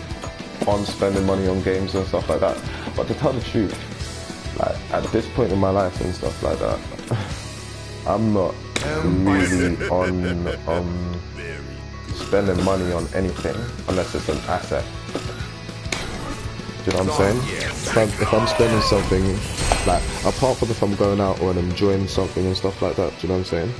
on spending money on games and stuff like that. But to tell the truth, like, at this point in my life and stuff like that, I'm not really on spending money on anything unless it's an asset. Do you know what I'm saying? If I'm spending something, like, apart from if I'm going out or I'm enjoying something and stuff like that, do you know what I'm saying?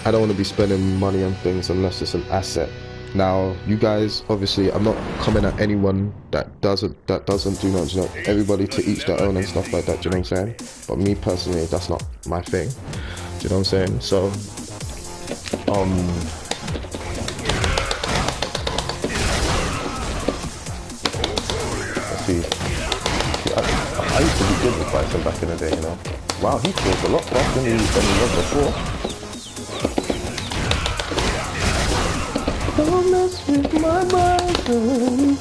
I don't want to be spending money on things unless it's an asset. Now, you guys, obviously, I'm not coming at anyone that doesn't do not, you know, everybody to each their own and stuff like that, do you know what I'm saying? But me personally, that's not my thing. Do you know what I'm saying? So, let's see. I used to be good with Bison back in the day, you know. Wow, he feels a lot faster than he was before. Don't mess with my bison.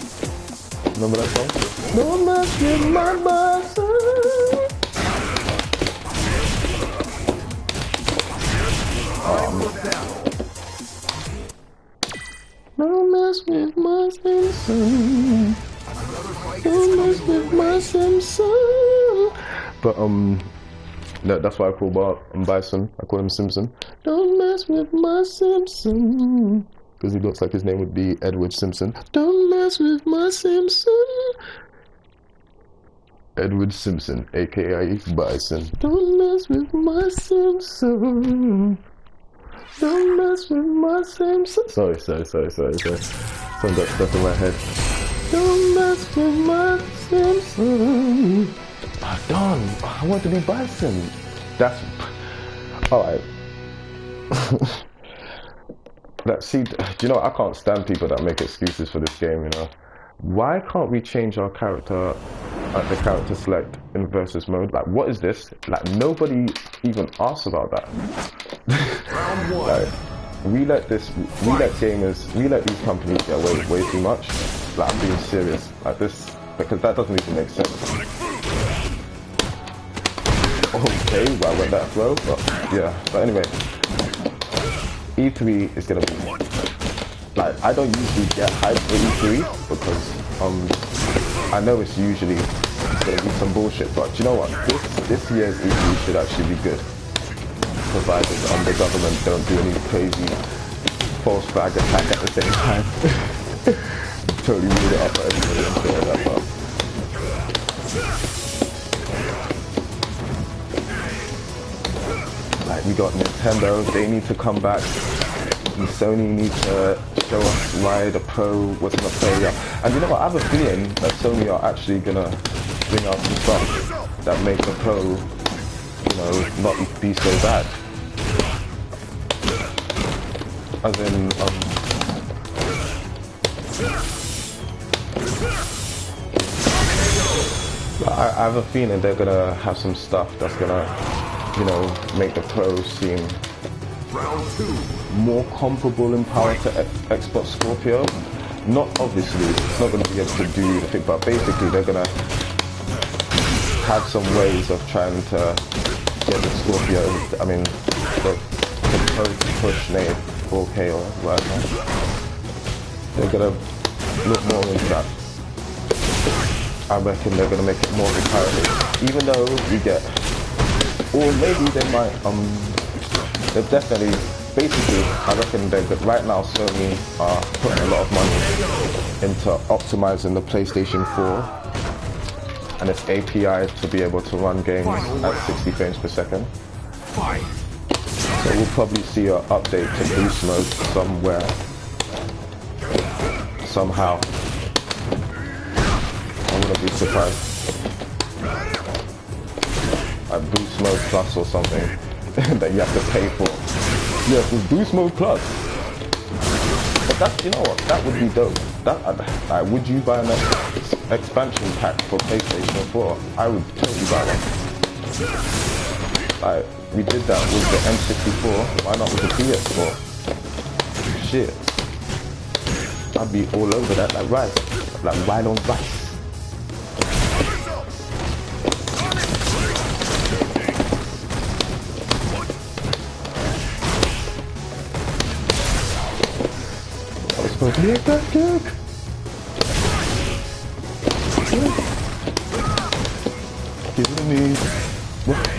Remember that song? Don't mess with my bison. Don't mess with my Simpson. Don't mess with my Simpson. But no, that's why I call Bison. I call him Simpson. Don't mess with my Simpson. Because he looks like his name would be Edward Simpson. Don't mess with my Simpson. Edward Simpson, aka Bison. Don't mess with my Simpson. Don't mess with my Simpson. Sorry. Some got stuck in my head. Don't mess with my Simpson. Oh, Don, I want to be Bison. That's alright. See, do you know, I can't stand people that make excuses for this game, you know. Why can't we change our character at the character select in versus mode? Like, what is this? Like, nobody even asks about that. Like, we let these companies get away with way too much. Like, I'm being serious. Like this, because that doesn't even make sense. Okay, well, I went that slow, but yeah. But anyway, E3 is gonna be, like, I don't usually get hyped for E3 because I know it's gonna be some bullshit, but you know what, this year's E3 should actually be good, provided the government don't do any crazy false flag attack at the same time. Totally ruin it up for everybody, I'm sure of that part. Like, we got Nintendo, they need to come back, and Sony need to show us why the Pro wasn't a failure. And you know what, I have a feeling that Sony are actually gonna bring out some stuff that make the Pro, you know, not be so bad. As in, I have a feeling they're gonna have some stuff that's gonna, you know, make the pros seem Round 2. more comparable in power to Xbox Scorpio. Not obviously, it's not gonna be able to do the thing, but basically they're gonna have some ways of trying to get the Scorpio, I mean, the pros to push native 4K or whatever. They're gonna look more into that. I reckon they're gonna make it more comparative, even though we get, or maybe they might, they're definitely, basically, I reckon they're good. Right now Sony are putting a lot of money into optimizing the PlayStation 4 and its API to be able to run games at 60 frames per second. So we'll probably see an update to boost mode somewhere, somehow. I wouldn't be surprised. Like Boost Mode Plus or something that you have to pay for. Yes, with Boost Mode Plus. But that's, you know what, that would be dope. That, would you buy an expansion pack for PlayStation 4? I would totally buy one. We did that with the N64, why not with the PS4? Shit. I'd be all over that like rice. Like wine on rice. Supposed to be a back kick. Give it a knee. What?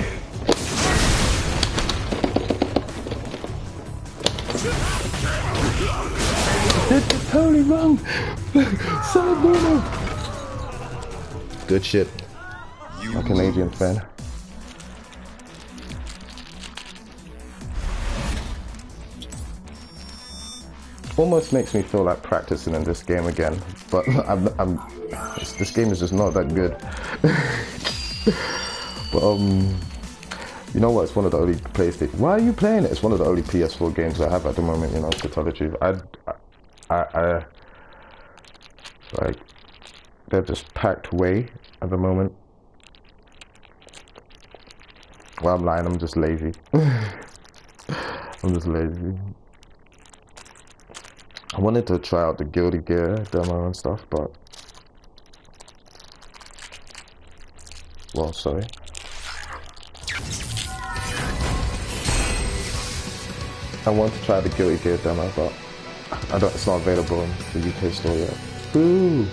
It's totally wrong. Solid Bruno. Good shit. I'm a Canadian fan. Almost makes me feel like practicing in this game again, but this game is just not that good. But you know what? It's one of the only PlayStation. Why are you playing it? It's one of the only PS4 games I have at the moment. You know, to tell the truth, I like they're just packed away at the moment. Well, I'm lying. I'm just lazy. I'm just lazy. I wanted to try out the Guilty Gear demo and stuff, but well, sorry. I want to try the Guilty Gear demo, but it's not available in the UK store yet. Boo!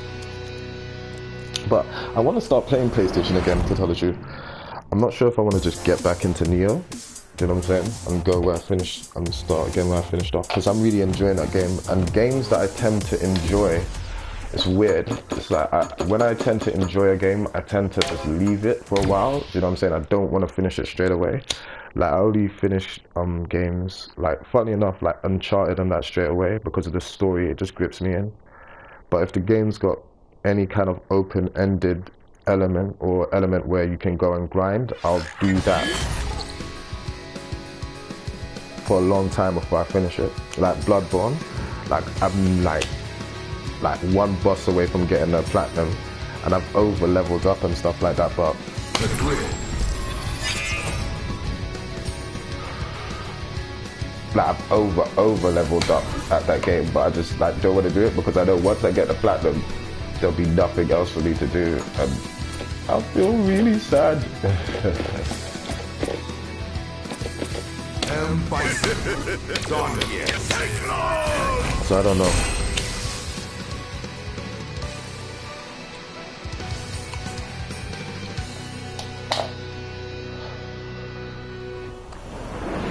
But I want to start playing PlayStation again, to tell the truth. I'm not sure if I want to just get back into Neo. You know what I'm saying? And go where I finished and start again where I finished off, because I'm really enjoying that game. And games that I tend to enjoy, it's weird. It's like when I tend to enjoy a game, I tend to just leave it for a while. You know what I'm saying? I don't want to finish it straight away. Like I only finish games like, funny enough, like Uncharted and that straight away because of the story. It just grips me in. But if the game's got any kind of open-ended element or element where you can go and grind, I'll do that for a long time before I finish it. Like Bloodborne, like I'm like one boss away from getting the platinum, and I've over leveled up and stuff like that, but like I've over leveled up at that game, but I just like don't want to do it because I know once I get the platinum there'll be nothing else for me to do, and I'll feel really sad. So I don't know.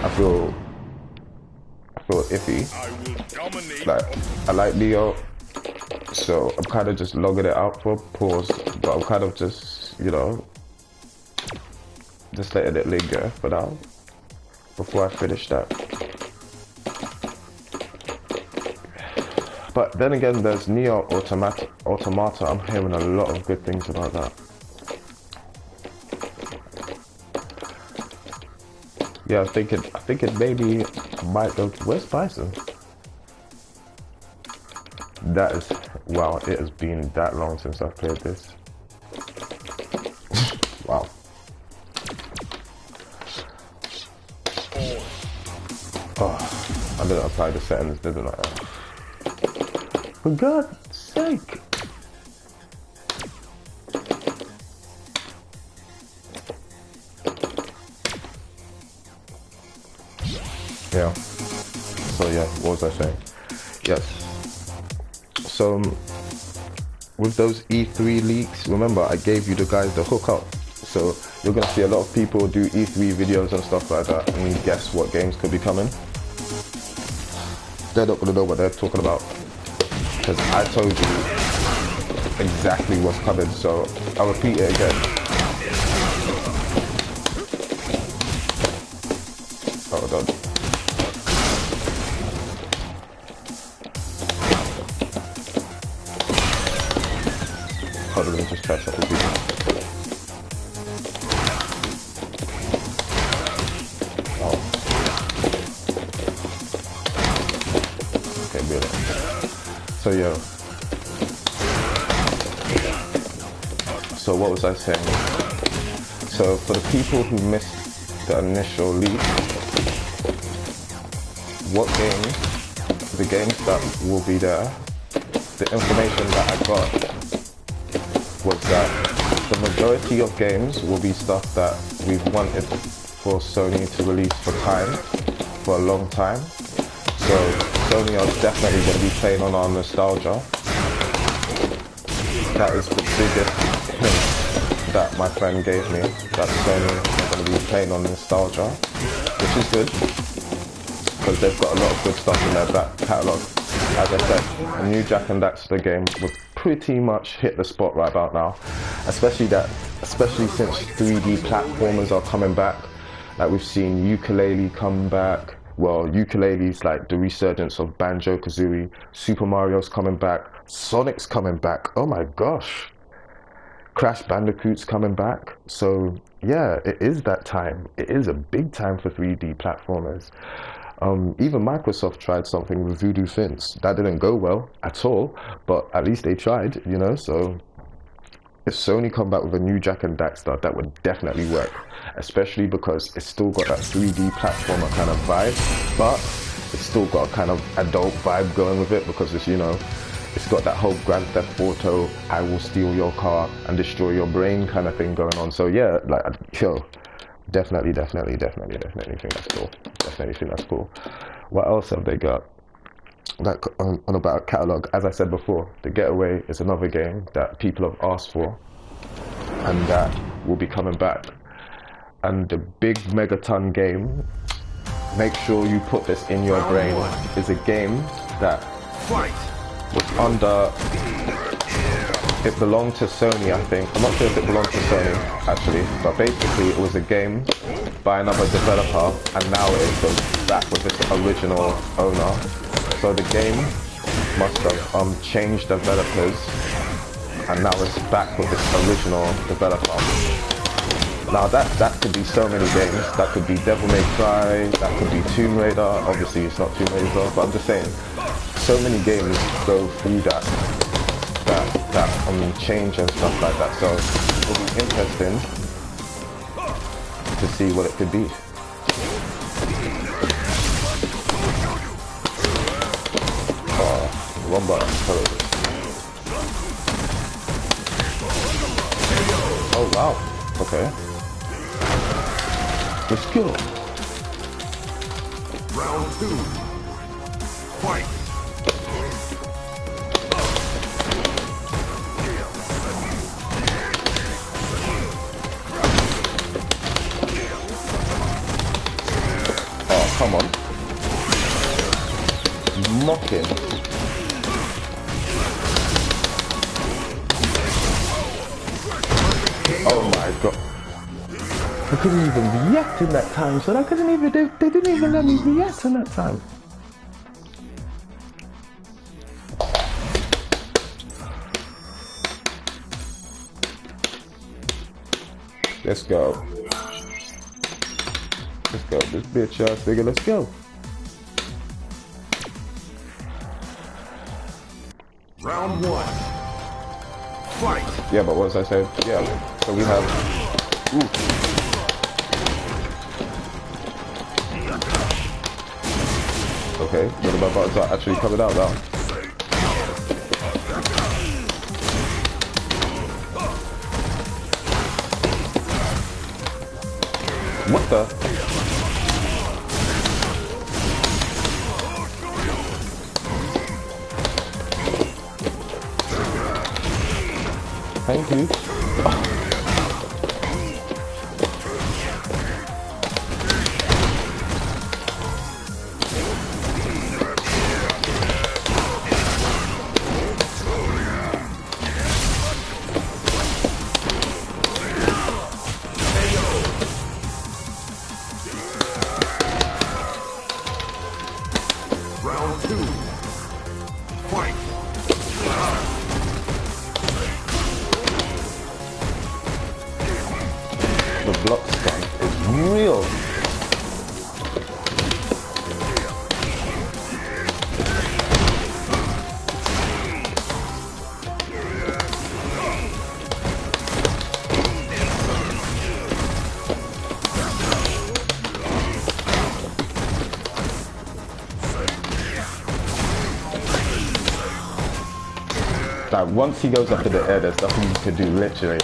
I feel iffy. Like I like Neo, so I'm kind of just logging it out for a pause, but I'm kind of just, you know, just letting it linger for now before I finish that. But then again, there's Neo Automata. I'm hearing a lot of good things about that. Yeah, I think it maybe might go. Where's Bison? That is, wow, it has been that long since I've played this. Wow. Oh, I didn't apply the settings, didn't I? For God's sake! Yeah. So yeah, what was I saying? Yes. So with those E3 leaks, remember I gave you the guys the hookup. So you're gonna see a lot of people do E3 videos and stuff like that, and guess what games could be coming? They're not gonna know what they're talking about, because I told you exactly what's coming. So I'll repeat it again. Oh god. Hold on, let me just try something. Oh. Okay, good. So yeah. So what was I saying? So for the people who missed the initial leak, what games, the games that will be there, the information that I got was that the majority of games will be stuff that we've wanted for Sony to release for time, for a long time. So Sony are definitely going to be playing on our nostalgia. That is the biggest hint that my friend gave me, that Sony are going to be playing on nostalgia, which is good, because they've got a lot of good stuff in their back catalogue. As I said, a new Jak and Daxter game would pretty much hit the spot right about now, especially since 3D platformers are coming back. Like we've seen Ukulele come back. Well, Ukulele's like the resurgence of Banjo-Kazooie. Super Mario's coming back. Sonic's coming back. Oh my gosh. Crash Bandicoot's coming back. So yeah, it is that time. It is a big time for 3D platformers. Even Microsoft tried something with Voodoo Fins. That didn't go well at all, but at least they tried, you know. So if Sony come back with a new Jak and Daxter, that would definitely work, especially because it's still got that 3D platformer kind of vibe, but it's still got a kind of adult vibe going with it, because it's, you know, it's got that whole Grand Theft Auto, I will steal your car and destroy your brain kind of thing going on. So yeah, like, yo, definitely think that's cool. Definitely think that's cool. What else have they got? Like on about catalog, as I said before, The Getaway is another game that people have asked for, and that will be coming back. And the big megaton game, make sure you put this in your brain, is a game that was under, it belonged to Sony, I think. I'm not sure if it belonged to Sony actually, but basically it was a game by another developer, and now it goes back with its original owner. So the game must have changed developers, and now it's back with its original developer. Now that could be so many games. That could be Devil May Cry, that could be Tomb Raider. Obviously it's not Tomb Raider, but I'm just saying, so many games go through that change and stuff like that. So it'll be interesting to see what it could be. One button. Oh wow. Okay. Let's go. Round 2. Fight. Oh, come on. Mocking. Oh my god. I couldn't even react in that time, so I couldn't even, they didn't even let me react in that time. Let's go. Let's go. This bitch ass nigga, let's go. Round one. Fight. Yeah, but what was I saying? Yeah, so we have... Ooh. Okay, none of my buttons are actually coming out now. What the? Thank you. Round two. Fight. The block stun is real. Like once he goes up in the air, there's nothing you can do, literally.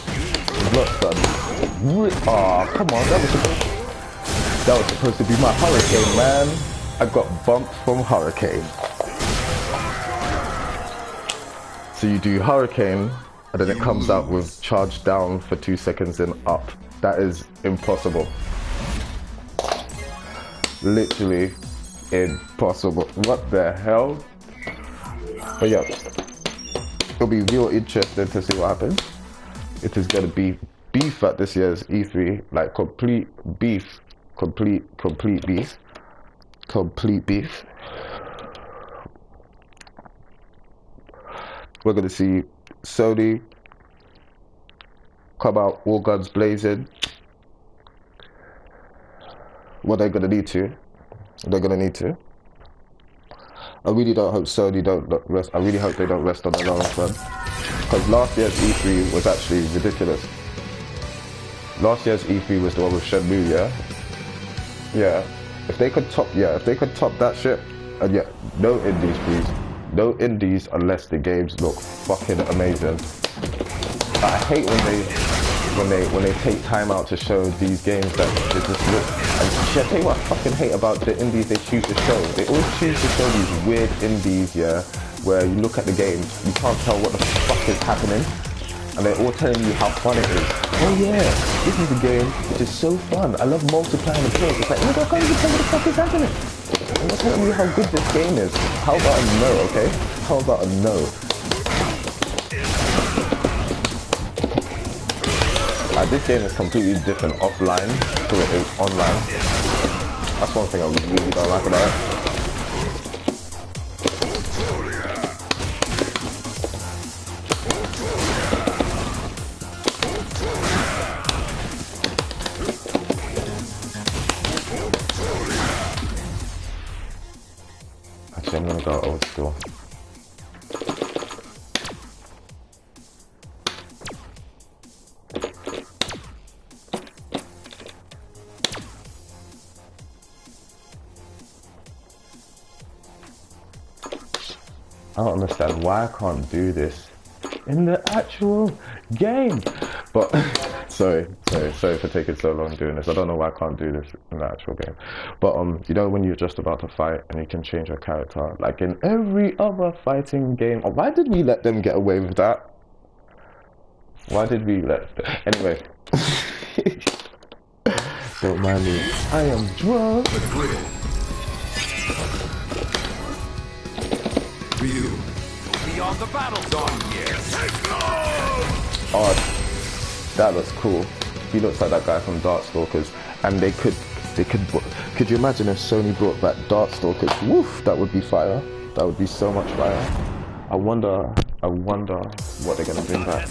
Block stun. Oh, come on, that was supposed to be my hurricane, man. I got bumped from hurricane. So you do hurricane, and then it comes out with charge down for 2 seconds and up. That is impossible. Literally impossible. What the hell? But yeah, it'll be real interesting to see what happens. It is gonna be beef at this year's E3, like complete beef, complete beef, complete beef. We're gonna see Sony come out all guns blazing. Well, they're gonna need to. They're gonna need to. I really don't hope Sony don't rest. I really hope they don't rest on their laurels, man. Because last year's E3 was actually ridiculous. Last year's E3 was the one with S.H.I.N.O, yeah? Yeah. If they could top that shit, and yeah, no indies please. No indies unless the games look fucking amazing. I hate when they take time out to show these games that they just look. And I tell you what I fucking hate about the indies they choose to show. They always choose to show these weird indies, yeah, where you look at the games, you can't tell what the fuck is happening. And they're all telling you how fun it is. Oh yeah, this is a game which is so fun. I love multiplying the players. It's like, look, I can't even tell what the fuck is happening. I'm not telling you how good this game is. How about a no, okay? How about a no? This game is completely different offline to it is online. That's one thing I really don't like about it. Actually, I'm gonna go old school. I don't understand why I can't do this in the actual game. But sorry for taking so long doing this. I don't know why I can't do this in the actual game. But you know when you're just about to fight and you can change your character, like in every other fighting game. Why did we let them get away with that? Why did we let? Anyway, don't mind me. I am drunk. Beyond the battle zone, yes. Oh, that looks cool. He looks like that guy from Darkstalkers, and they could you imagine if Sony brought back Darkstalkers? Woof, that would be fire. That would be so much fire. I wonder what they're gonna bring back.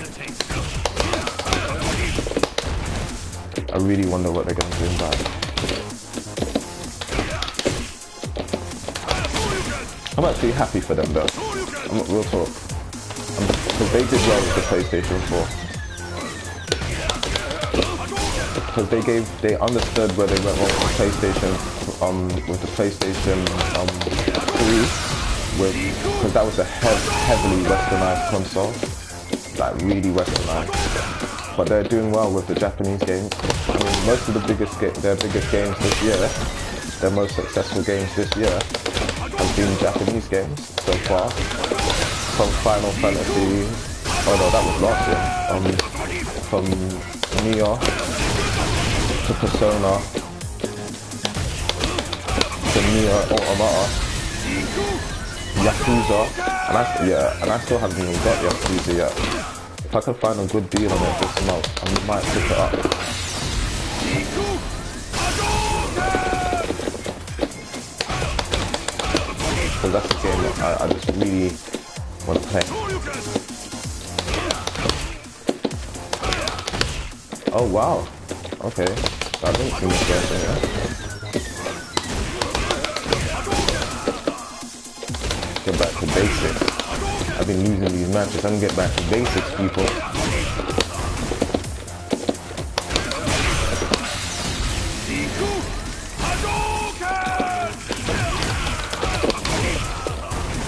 I really wonder what they're gonna bring back. I'm actually happy for them though. I'm not real talk. Because they did well with the PlayStation 4. Because they understood where they went wrong with the PlayStation 3, because that was a heavily westernized console, like really westernized. But they're doing well with the Japanese games. I mean, most of their biggest games this year, their most successful games this year, have been Japanese games so far. From Final Fantasy, oh no, that was last year. From Neo to Persona to Neo Automata, Yakuza, and I still haven't even got Yakuza yet. If I can find a good deal on it this month, I might pick it up. Because that's a game that I just really want to play. Oh wow, okay. I didn't see this game yet. Get back to basics. I've been losing these matches. I can get back to basics, people.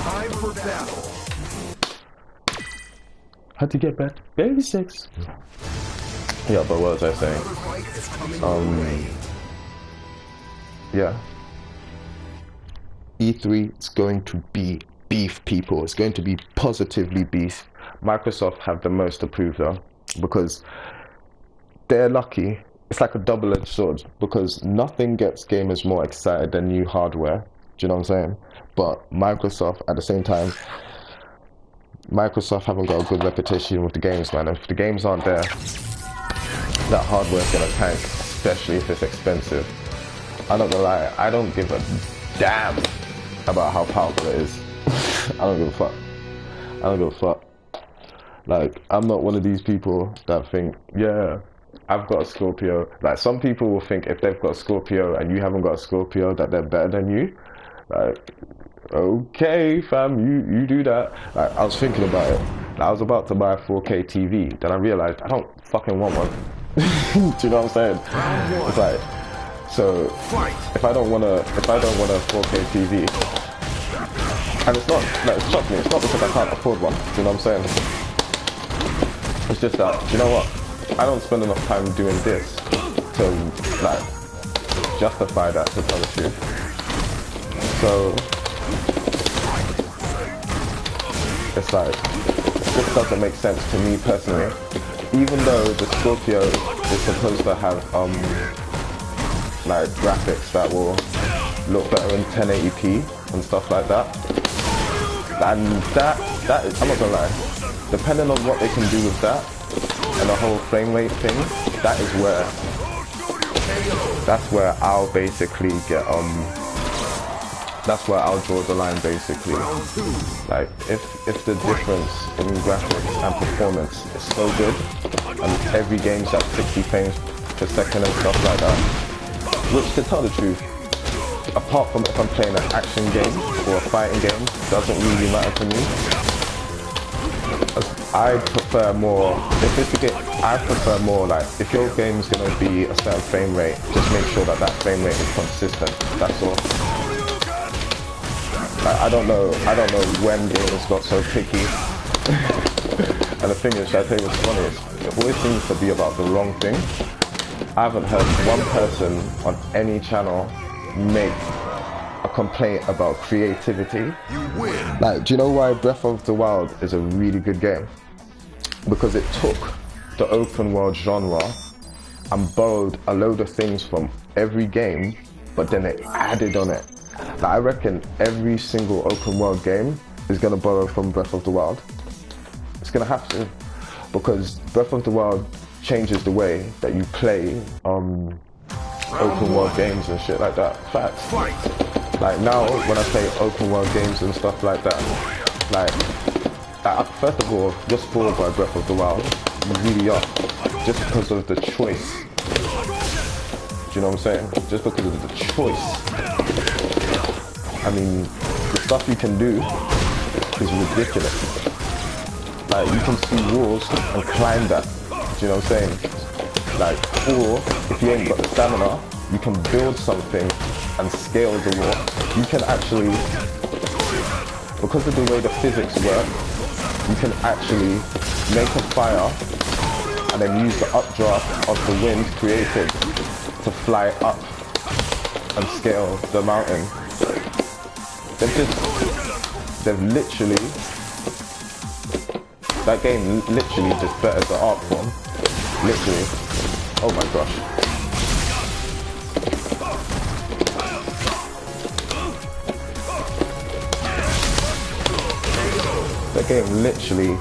Time for battle. Had to get back to basics. Yeah, but what was I saying? Yeah. E3 is going to be beef, people. It's going to be positively beef. Microsoft have the most to prove though, because they're lucky. It's like a double-edged sword, because nothing gets gamers more excited than new hardware. Do you know what I'm saying? But Microsoft, at the same time, Microsoft haven't got a good reputation with the games, man. If the games aren't there, that hardware's gonna tank, especially if it's expensive. I'm not gonna lie, I don't give a damn about how powerful it is. I don't give a fuck. I don't give a fuck. Like, I'm not one of these people that think, yeah, I've got a Scorpio. Like, some people will think if they've got a Scorpio and you haven't got a Scorpio, that they're better than you. Like, okay, fam, you do that. Like, I was thinking about it. I was about to buy a 4K TV, then I realized I don't fucking want one. Do you know what I'm saying? It's like, so if I don't want a 4K TV, and it's not, like, trust me, it's not because I can't afford one. Do you know what I'm saying? It's just that, you know what? I don't spend enough time doing this to, like, justify that, to tell the truth. So it's like, this doesn't make sense to me personally. Even though the Scorpio is supposed to have like graphics that will look better in 1080p and stuff like that. And that is, I'm not gonna lie, depending on what they can do with that and the whole frame rate thing, that's where I'll basically get that's where I'll draw the line basically. Like, if the difference in graphics and performance is so good, and every game's at 60 frames per second and stuff like that, which, to tell the truth, apart from if I'm playing an action game or a fighting game, doesn't really matter to me. I prefer more, if it's a game, I prefer more like, if your game's gonna be a certain frame rate, just make sure that frame rate is consistent, that's all. Like, I don't know when gamers got so picky. And the thing is, should I tell you what's funny is, it always seems to be about the wrong thing. I haven't heard one person on any channel make a complaint about creativity. Like, do you know why Breath of the Wild is a really good game? Because it took the open world genre and borrowed a load of things from every game, but then it added on it. Like, I reckon every single open world game is gonna borrow from Breath of the Wild. It's gonna have to, because Breath of the Wild changes the way that you play open world games and shit like that. Facts. Like, now when I play open world games and stuff like that, like first of all, you're spoiled by Breath of the Wild. You really are. Just because of the choice. Do you know what I'm saying? Just because of the choice. I mean, the stuff you can do is ridiculous. Like, you can see walls and climb that. Do you know what I'm saying? Like, or if you ain't got the stamina, you can build something and scale the wall. You can actually, because of the way the physics work, you can actually make a fire and then use the updraft of the wind created to fly up and scale the mountain. They've literally, that game literally just bettered the art form. Literally. Oh my gosh. That game literally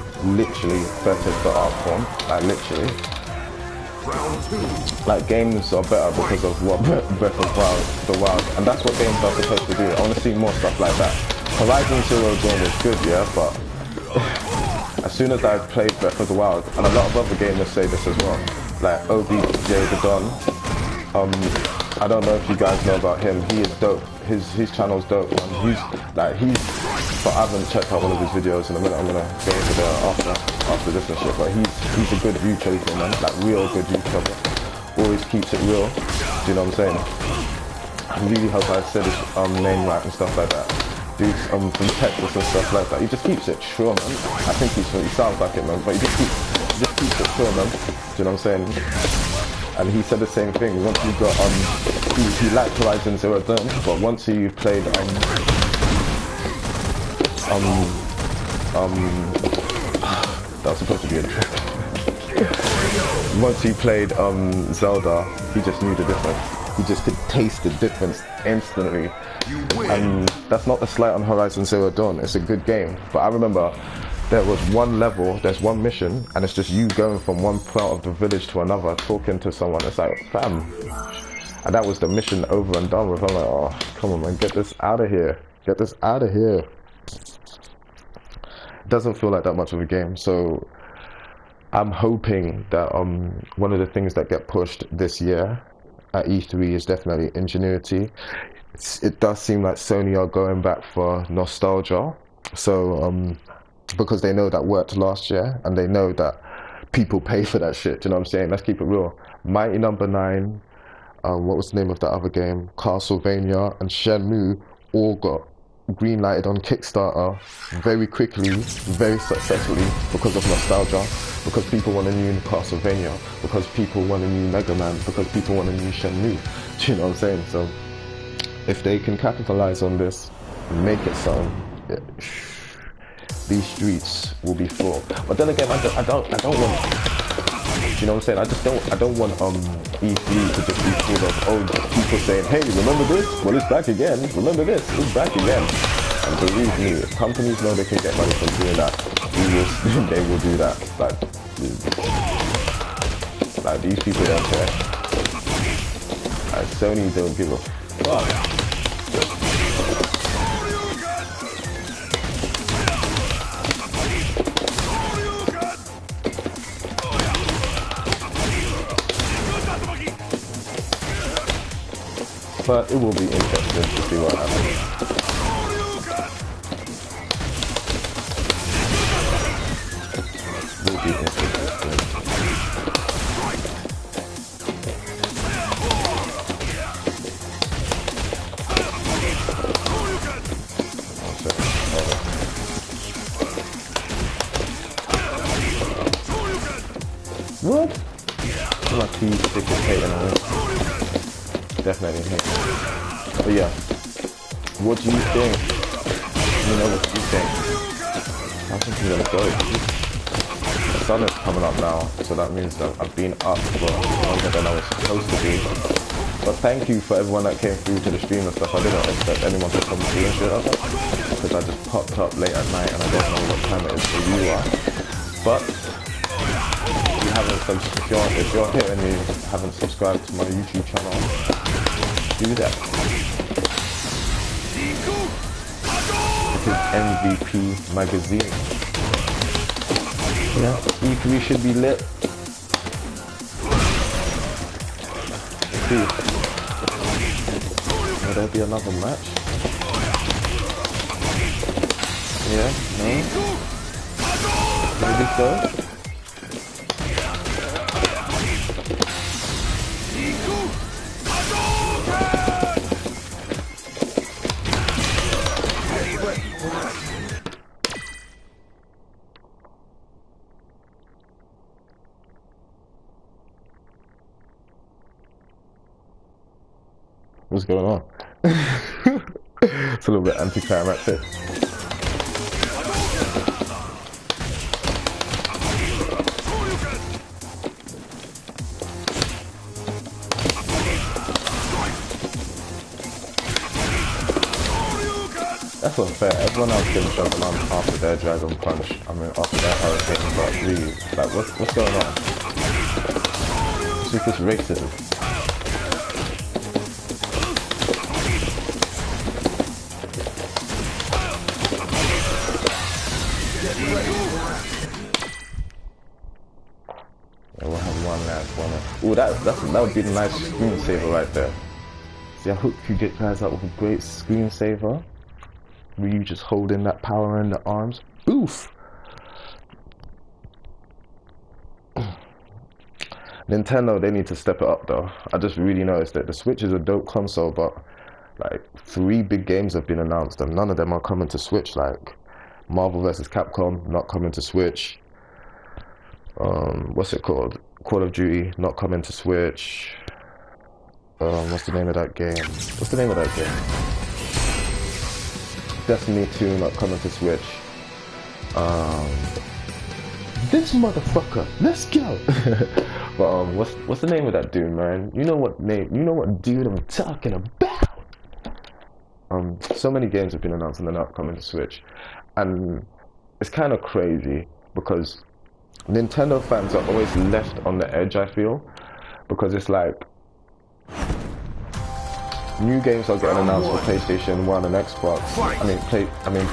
bettered the art form. Like, literally. Like, games are better because of what Breath of the Wild, and that's what games are supposed to do. I want to see more stuff like that. Horizon Zero Dawn was good, yeah, but as soon as I played Breath of the Wild, and a lot of other gamers say this as well, like OBJ the Don, I don't know if you guys know about him. He is dope. His channel's dope, man. But I haven't checked out one of his videos in a minute. I'm gonna go into there after this and shit. But he's a good YouTuber, man. Like, real good YouTuber. Always keeps it real. Do you know what I'm saying? I really hope I said his name right and stuff like that. Dude's from Texas and stuff like that. He just keeps it true, man. I think he sounds like it, man. But he just keeps it true, man. Do you know what I'm saying? And he said the same thing. Once you got he liked Horizon Zero Dawn, but once he played that was supposed to be a once he played Zelda, he just knew the difference. He just could taste the difference instantly. And that's not a slight on Horizon Zero Dawn. It's a good game. But I remember there was one level, there's one mission, and it's just you going from one part of the village to another, talking to someone. It's like, fam. And that was the mission over and done with. I'm like, oh, come on, man, get this out of here. Get this out of here. It doesn't feel like that much of a game. So I'm hoping that one of the things that get pushed this year at E3 is definitely Ingenuity. It does seem like Sony are going back for nostalgia. So, because they know that worked last year, and they know that people pay for that shit. Do you know what I'm saying? Let's keep it real. Mighty Number 9, what was the name of that other game? Castlevania and Shenmue all got green-lighted on Kickstarter very quickly, very successfully, because of nostalgia, because people want a new Castlevania, because people want a new Mega Man, because people want a new Shenmue. Do you know what I'm saying? So if they can capitalize on this and make it so, these streets will be full. But then again, I don't want. Do you know what I'm saying? I don't want E3 to just be full of old people saying, hey, remember this? Well, it's back again. Remember this? It's back again. And believe me, if companies know they can get money from doing that, they will do that. Like these people don't care. Like, Sony don't give a fuck. But it will be interesting to see what happens. It will be interesting. What? My key stick is hating on it. Definitely hate. But yeah, what do you think? Let me know what you think. I think I'm gonna go. The sun is coming up now, so that means that I've been up for longer than I was supposed to be. But thank you for everyone that came through to the stream and stuff. I didn't expect anyone to come through and shit, because I just popped up late at night and I don't know what time it is for you are. But if you're here and you haven't subscribed to my YouTube channel, do that. This is MVP magazine. Yeah, E3 should be lit. Let's see. Will there be another match? Yeah, no. Maybe so. What's going on? It's a little bit anticlimactic. That's unfair. Everyone else can jump on after their Dragon Punch. I mean, after their Hurricane, but really, like, what's going on? It's just this racism. Yeah, we'll have one last one. Ooh, that would be a nice screensaver right there. See, I hope you get guys out with a great screensaver. Where you just holding that power in the arms. Oof! Nintendo, they need to step it up though. I just really noticed that the Switch is a dope console, but like 3 big games have been announced and none of them are coming to Switch. Like Marvel vs. Capcom, not coming to Switch. What's it called? Call of Duty, not coming to Switch. What's the name of that game? What's the name of that game? Destiny 2 not coming to Switch. This motherfucker, let's go. But what's the name of that dude, man? You know what dude I'm talking about. So many games have been announced and they're not coming to Switch, and it's kind of crazy because Nintendo fans are always left on the edge, I feel, because it's like new games are getting announced for PlayStation 1 and Xbox.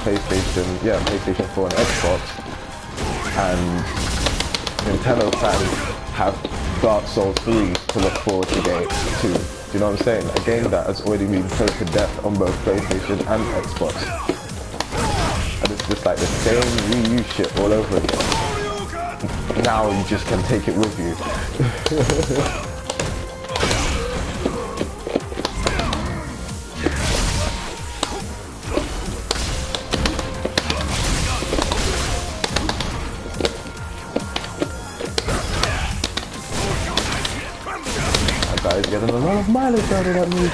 PlayStation 4 and Xbox, and Nintendo fans have Dark Souls 3 to look forward to game 2. Do you know what I'm saying? A game that has already been played to death on both PlayStation and Xbox. And it's just like the same Wii U shit all over again. Now you just can take it with you. That guy's getting a lot of mileage out of that move.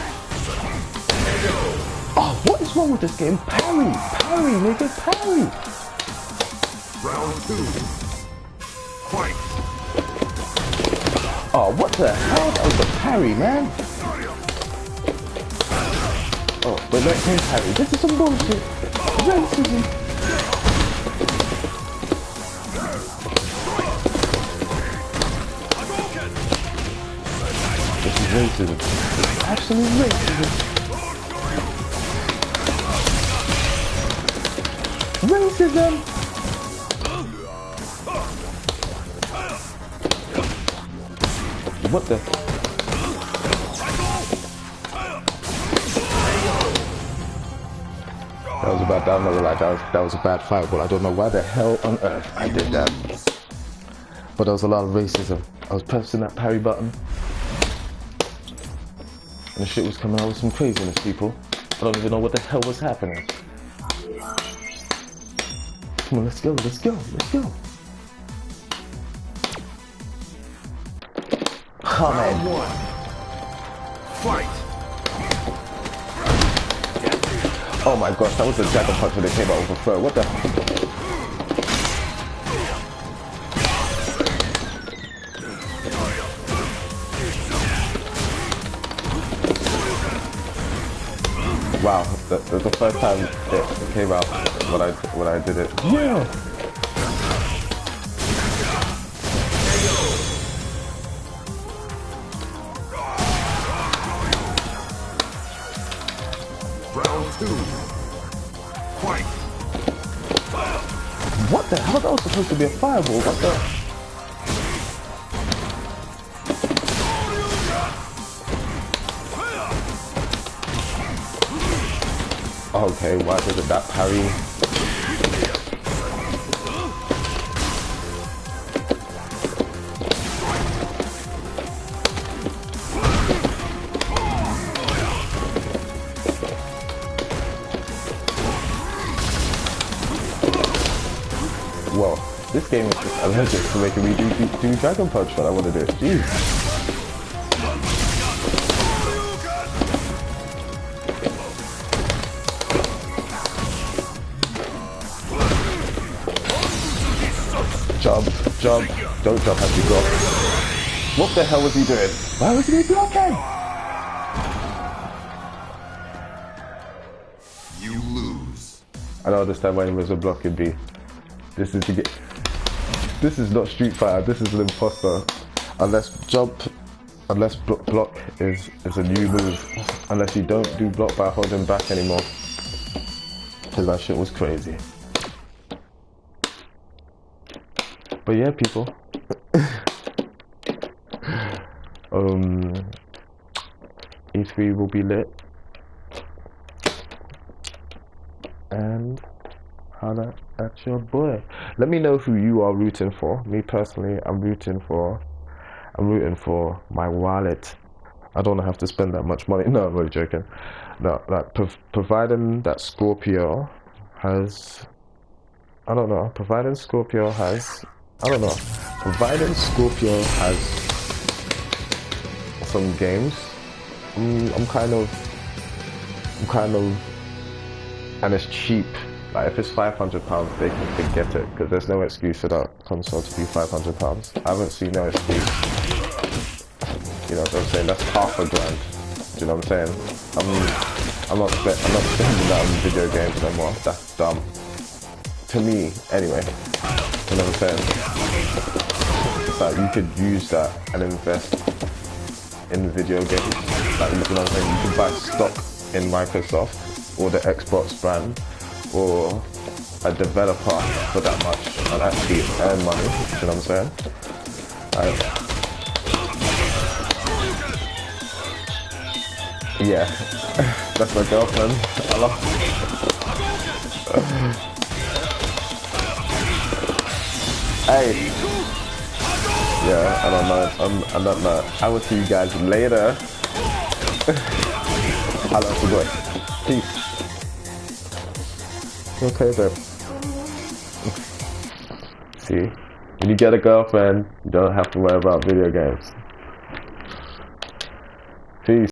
Oh, what is wrong with this game? Parry! Parry, nigga, parry! Round 2. Fight! Oh, what the hell? That was a parry, man. Oh, but let him parry. This is some bullshit. Racism. This is racism. Absolute racism. Racism! What the? That was a bad. I'm not gonna lie, that was a bad fight. But I don't know why the hell on earth I did that. But there was a lot of racism. I was pressing that parry button, and the shit was coming out with some craziness, people. I don't even know what the hell was happening. Come on, let's go, let's go, let's go. Come on. Fight! Oh my gosh, that was a Dragon Punch when it came out over throw. What the? Wow, the first time it came out when I did it. Yeah. Round 2. Fight! What the hell? That was supposed to be a fireball. What the? Okay, why did it that parry? well, this game is just allergic to making me do Dragon Punch when I want to do it. Jeez. Jump, jump, don't jump as you block. What the hell was he doing? Why was he blocking? You lose. I don't understand why he was a blocking B. This is not Street Fighter, this is an imposter. Unless block is a new move. Unless you don't do block by holding back anymore. Cause that shit was crazy. But yeah, people. E3 will be lit. And holla at your boy. Let me know who you are rooting for. Me personally, I'm rooting for my wallet. I don't have to spend that much money. No, I'm really joking. No, like providing that Scorpio has, I don't know. Providing Scorpio has some games. I'm kind of, and it's cheap. Like if it's £500, they can get it because there's no excuse for that console to be £500. I haven't seen no excuse. You know what I'm saying? That's half a grand. Do you know what I'm saying? I'm not spending that on video games no more. That's dumb. To me, anyway. You know what I'm saying? It's like you could use that and invest in video games. Like, you know what I'm saying? You could buy stock in Microsoft or the Xbox brand or a developer for that much and actually earn money. You know what I'm saying? Yeah, that's my girlfriend. I love. Hey. Yeah, I don't know. I will see you guys later. I love you, boy. Peace. Okay, babe. See, when you get a girlfriend, you don't have to worry about video games.